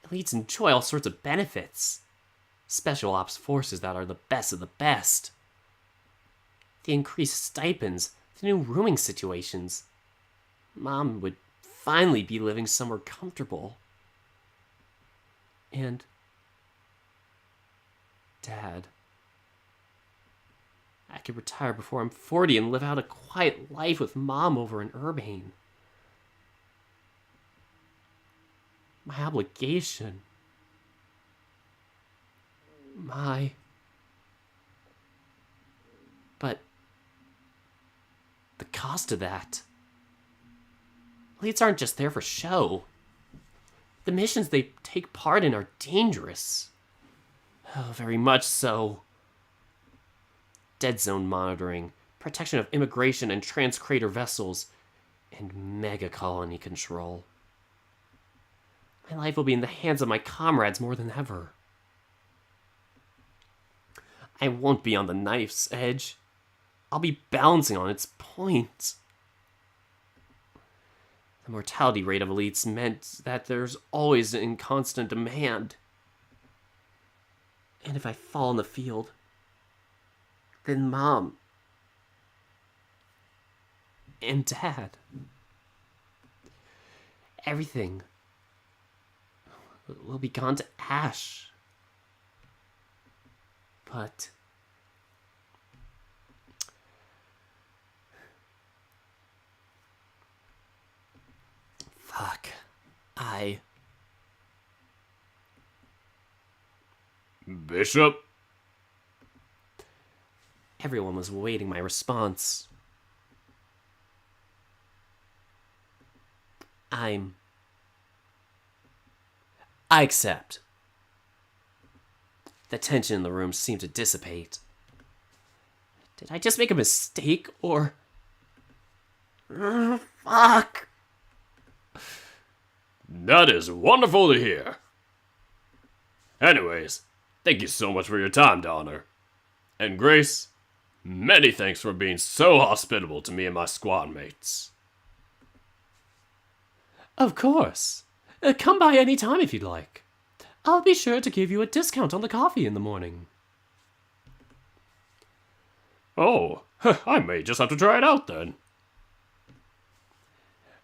Elites enjoy all sorts of benefits. Special ops forces that are the best of the best. The increased stipends, the new rooming situations. Mom would finally be living somewhere comfortable. And Dad, I could retire before I'm 40 and live out a quiet life with Mom over in Urbane. My obligation. But the cost of that. Elites aren't just there for show. The missions they take part in are dangerous. Oh, very much so. Dead zone monitoring, protection of immigration and trans-crater vessels, and mega colony control. My life will be in the hands of my comrades more than ever. I won't be on the knife's edge. I'll be balancing on its point. The mortality rate of elites meant that there's always in constant demand. And if I fall in the field, then Mom and Dad, everything will be gone to ash. But fuck, Bishop? Everyone was awaiting my response. I accept. The tension in the room seemed to dissipate. Did I just make a mistake, or... fuck! That is wonderful to hear. Anyways, thank you so much for your time, Donner. And Grace, many thanks for being so hospitable to me and my squad mates. Of course. Come by any time if you'd like. I'll be sure to give you a discount on the coffee in the morning. Oh, I may just have to try it out then.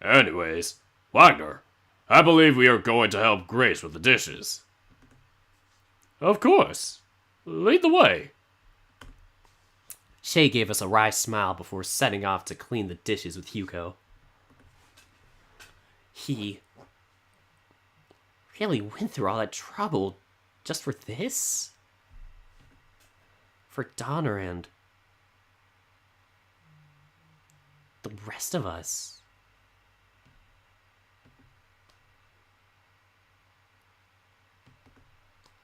Anyways, Wagner, I believe we are going to help Grace with the dishes. Of course. Lead the way. Shay gave us a wry smile before setting off to clean the dishes with Hugo. He really went through all that trouble just for this? For Donner and the rest of us.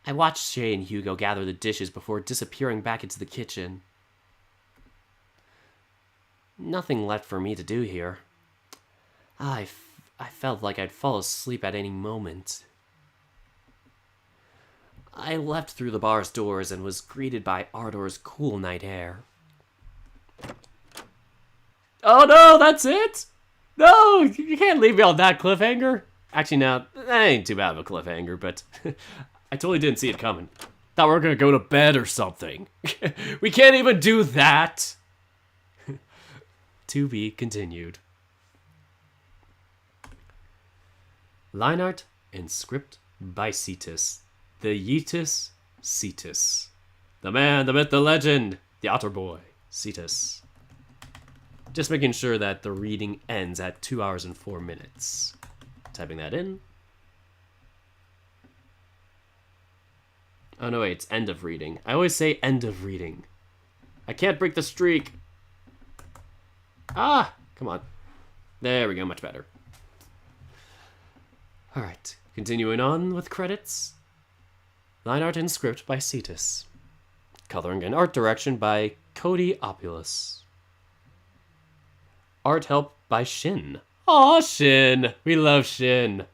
I watched Shay and Hugo gather the dishes before disappearing back into the kitchen. Nothing left for me to do here. I felt like I'd fall asleep at any moment. I leapt through the bar's doors and was greeted by Ardor's cool night air. Oh no, that's it? No, you can't leave me on that cliffhanger. Actually, no, that ain't too bad of a cliffhanger, but I totally didn't see it coming. Thought we were gonna go to bed or something. We can't even do that. To be continued. Lineart and script by Cetus. The Yeetus Cetus. The man, the myth, the legend, the otter boy, Cetus. Just making sure that the reading ends at 2 hours and 4 minutes. Typing that in. Oh no, wait, it's end of reading. I always say end of reading. I can't break the streak. Ah, come on. There we go, much better. Alright, continuing on with credits. Line art and script by Cetus. Coloring and art direction by Cody Opulus. Art help by Shin. Aw, Shin! We love Shin.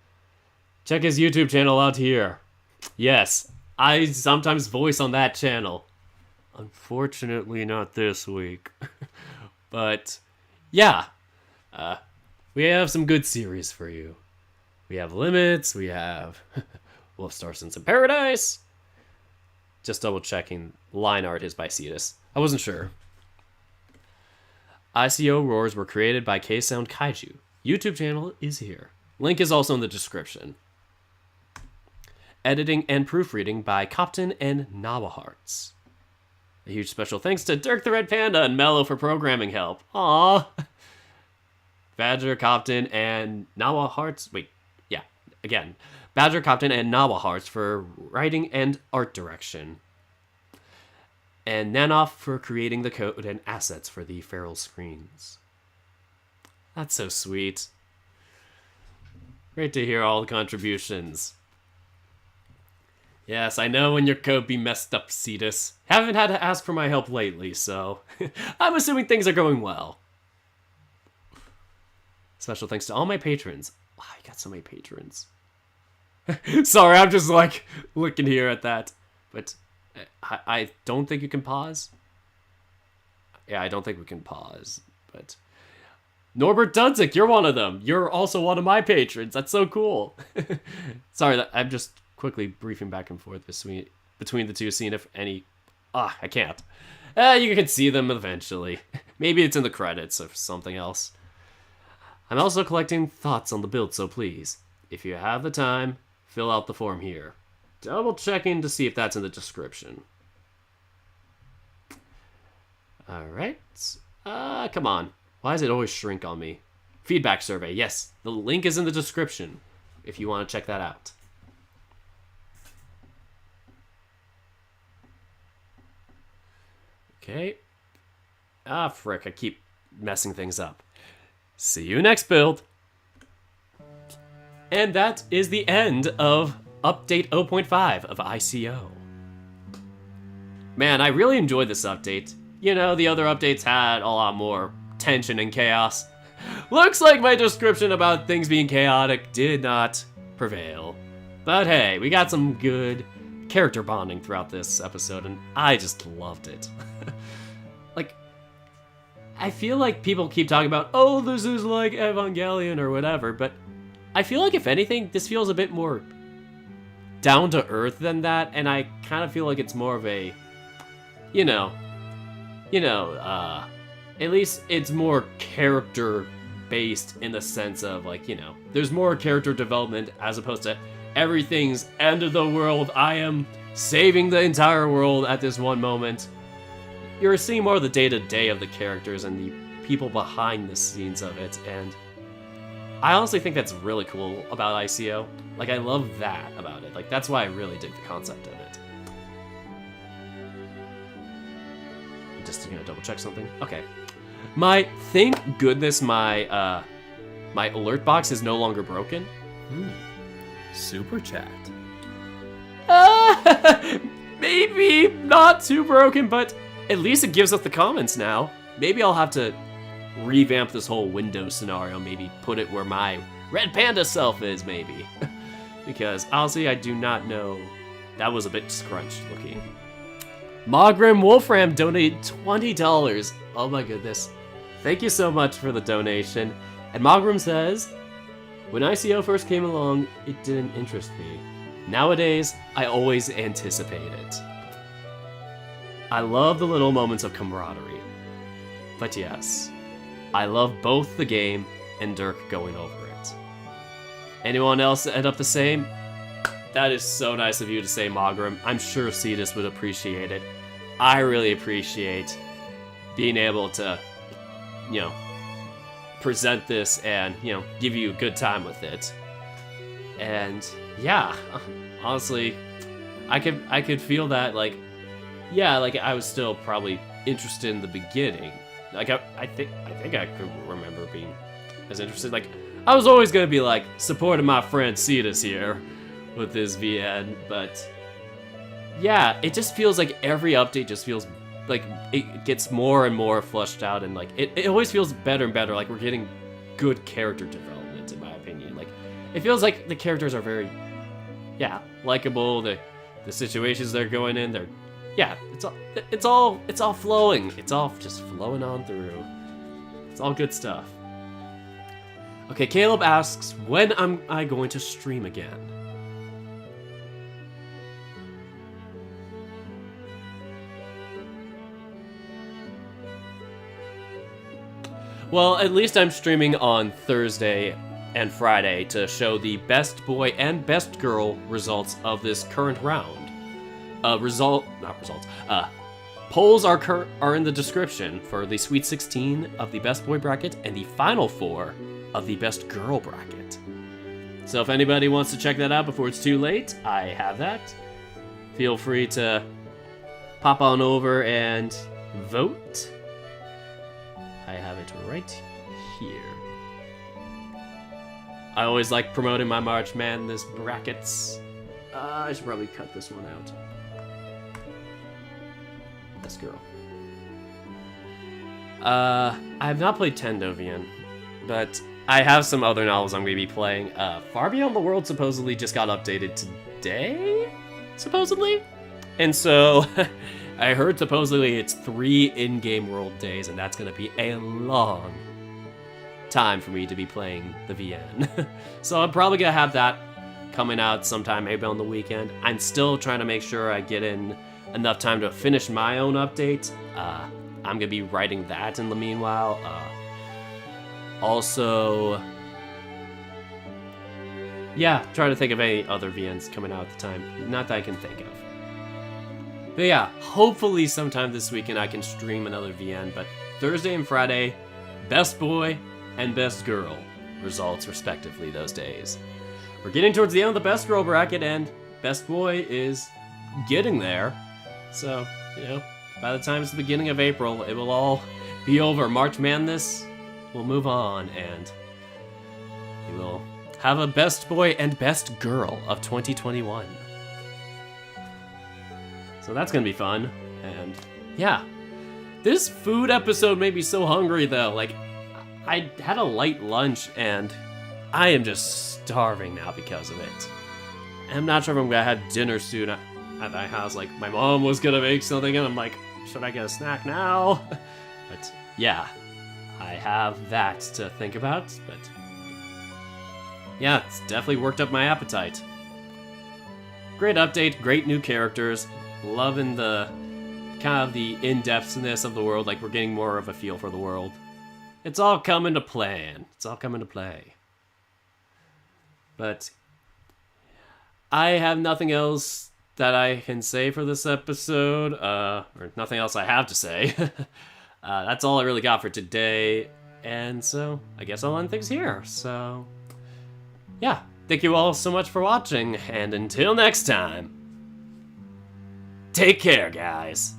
Check his YouTube channel out here. Yes, I sometimes voice on that channel. Unfortunately, not this week. But, yeah. We have some good series for you. We have Limits, we have Wolf Star Sins in Paradise. Just double checking. Lineart is by Cetus. I wasn't sure. I.C.O. roars were created by K-Sound Kaiju. YouTube channel is here. Link is also in the description. Editing and proofreading by Copton and Nawahearts. A huge special thanks to Dirk the Red Panda and Mello for programming help. Aww. Badger, Copton, and Nawahearts. Wait, yeah, again. Badger, Copton, and Nawahearts for writing and art direction. And Nanoff for creating the code and assets for the feral screens. That's so sweet. Great to hear all the contributions. Yes, I know when your code be messed up, Cetus. Haven't had to ask for my help lately, so I'm assuming things are going well. Special thanks to all my patrons. Wow, I got so many patrons. Sorry, I'm just like looking here at that. But I don't think you can pause. Yeah, I don't think we can pause. But Norbert Dudzik, you're one of them. You're also one of my patrons. That's so cool. Sorry, I'm just quickly briefing back and forth between the two, seeing if any... I can't. You can see them eventually. Maybe it's in the credits or something else. I'm also collecting thoughts on the build, so please, if you have the time, fill out the form here. Double checking to see if that's in the description. Alright. Come on. Why does it always shrink on me? Feedback survey. Yes, the link is in the description if you want to check that out. Okay. Frick, I keep messing things up. See you next build. And that is the end of Update 0.5 of I.C.O. Man, I really enjoyed this update. You know, the other updates had a lot more tension and chaos. Looks like my description about things being chaotic did not prevail. But hey, we got some good character bonding throughout this episode, and I just loved it. Like, I feel like people keep talking about, oh, this is like Evangelion or whatever, but I feel like if anything, this feels a bit more down to earth than that, and I kind of feel like it's more of a, at least it's more character based in the sense of like, there's more character development as opposed to everything's end of the world. I am saving the entire world at this one moment. You're seeing more of the day-to-day of the characters and the people behind the scenes of it, and I honestly think that's really cool about I.C.O. Like, I love that about it. Like, that's why I really dig the concept of it. Just gonna double check something. Okay. Thank goodness my alert box is no longer broken. Super chat. Maybe not too broken, but at least it gives us the comments now. Maybe I'll have to revamp this whole window scenario. Maybe put it where my red panda self is, maybe. Because honestly, I do not know. That was a bit scrunched looking. Mogrim Wolfram donated $20. Oh my goodness. Thank you so much for the donation. And Mogrim says, when I.C.O. first came along, it didn't interest me. Nowadays, I always anticipate it. I love the little moments of camaraderie. But yes, I love both the game and Dirk going over it. Anyone else end up the same? That is so nice of you to say, Mogrim. I'm sure Cetus would appreciate it. I really appreciate being able to, present this and, give you a good time with it. And yeah, honestly, I could feel that, like, yeah, like I was still probably interested in the beginning. Like I think I could remember being as interested. Like I was always gonna be like supporting my friend Cetus here with this VN, but yeah, it just feels like every update just feels like it gets more and more fleshed out, and like it always feels better and better. Like we're getting good character development, in my opinion. Like it feels like the characters are very, yeah, likable. The situations they're going in, they're, yeah, it's all flowing. It's all just flowing on through. It's all good stuff. Okay, Caleb asks, when am I going to stream again? Well, at least I'm streaming on Thursday and Friday to show the Best Boy and Best Girl results of this current round. Polls are in the description for the Sweet 16 of the Best Boy bracket and the Final 4 of the Best Girl bracket. So if anybody wants to check that out before it's too late, I have that. Feel free to pop on over and vote. I have it right here. I always like promoting my March Madness brackets. I should probably cut this one out. Best Girl. I have not played Tendovian, but I have some other novels I'm going to be playing. Far Beyond the World supposedly just got updated today? Supposedly? And so, I heard supposedly it's 3 in-game world days, and that's going to be a long time for me to be playing the VN. So I'm probably going to have that coming out sometime, maybe on the weekend. I'm still trying to make sure I get in enough time to finish my own update. I'm going to be writing that in the meanwhile. Also, yeah, trying to think of any other VNs coming out at the time. Not that I can think of. But yeah, hopefully sometime this weekend I can stream another VN, but Thursday and Friday, Best Boy and Best Girl results respectively those days. We're getting towards the end of the Best Girl bracket, and Best Boy is getting there. So, you know, by the time it's the beginning of April, it will all be over. March Madness will move on, and we will have a Best Boy and Best Girl of 2021. So that's gonna be fun, and yeah. This food episode made me so hungry though. Like, I had a light lunch, and I am just starving now because of it. I'm not sure if I'm gonna have dinner soon at my house. Like, my mom was gonna make something, and I'm like, should I get a snack now? But yeah, I have that to think about, but yeah, it's definitely worked up my appetite. Great update, great new characters. Loving the kind of the in-depthness of the world, like we're getting more of a feel for the world. It's all coming to play. It's all coming to play. But I have nothing else that I can say for this episode, or nothing else I have to say. That's all I really got for today, and so I guess I'll end things here. So yeah, thank you all so much for watching, and until next time, take care, guys.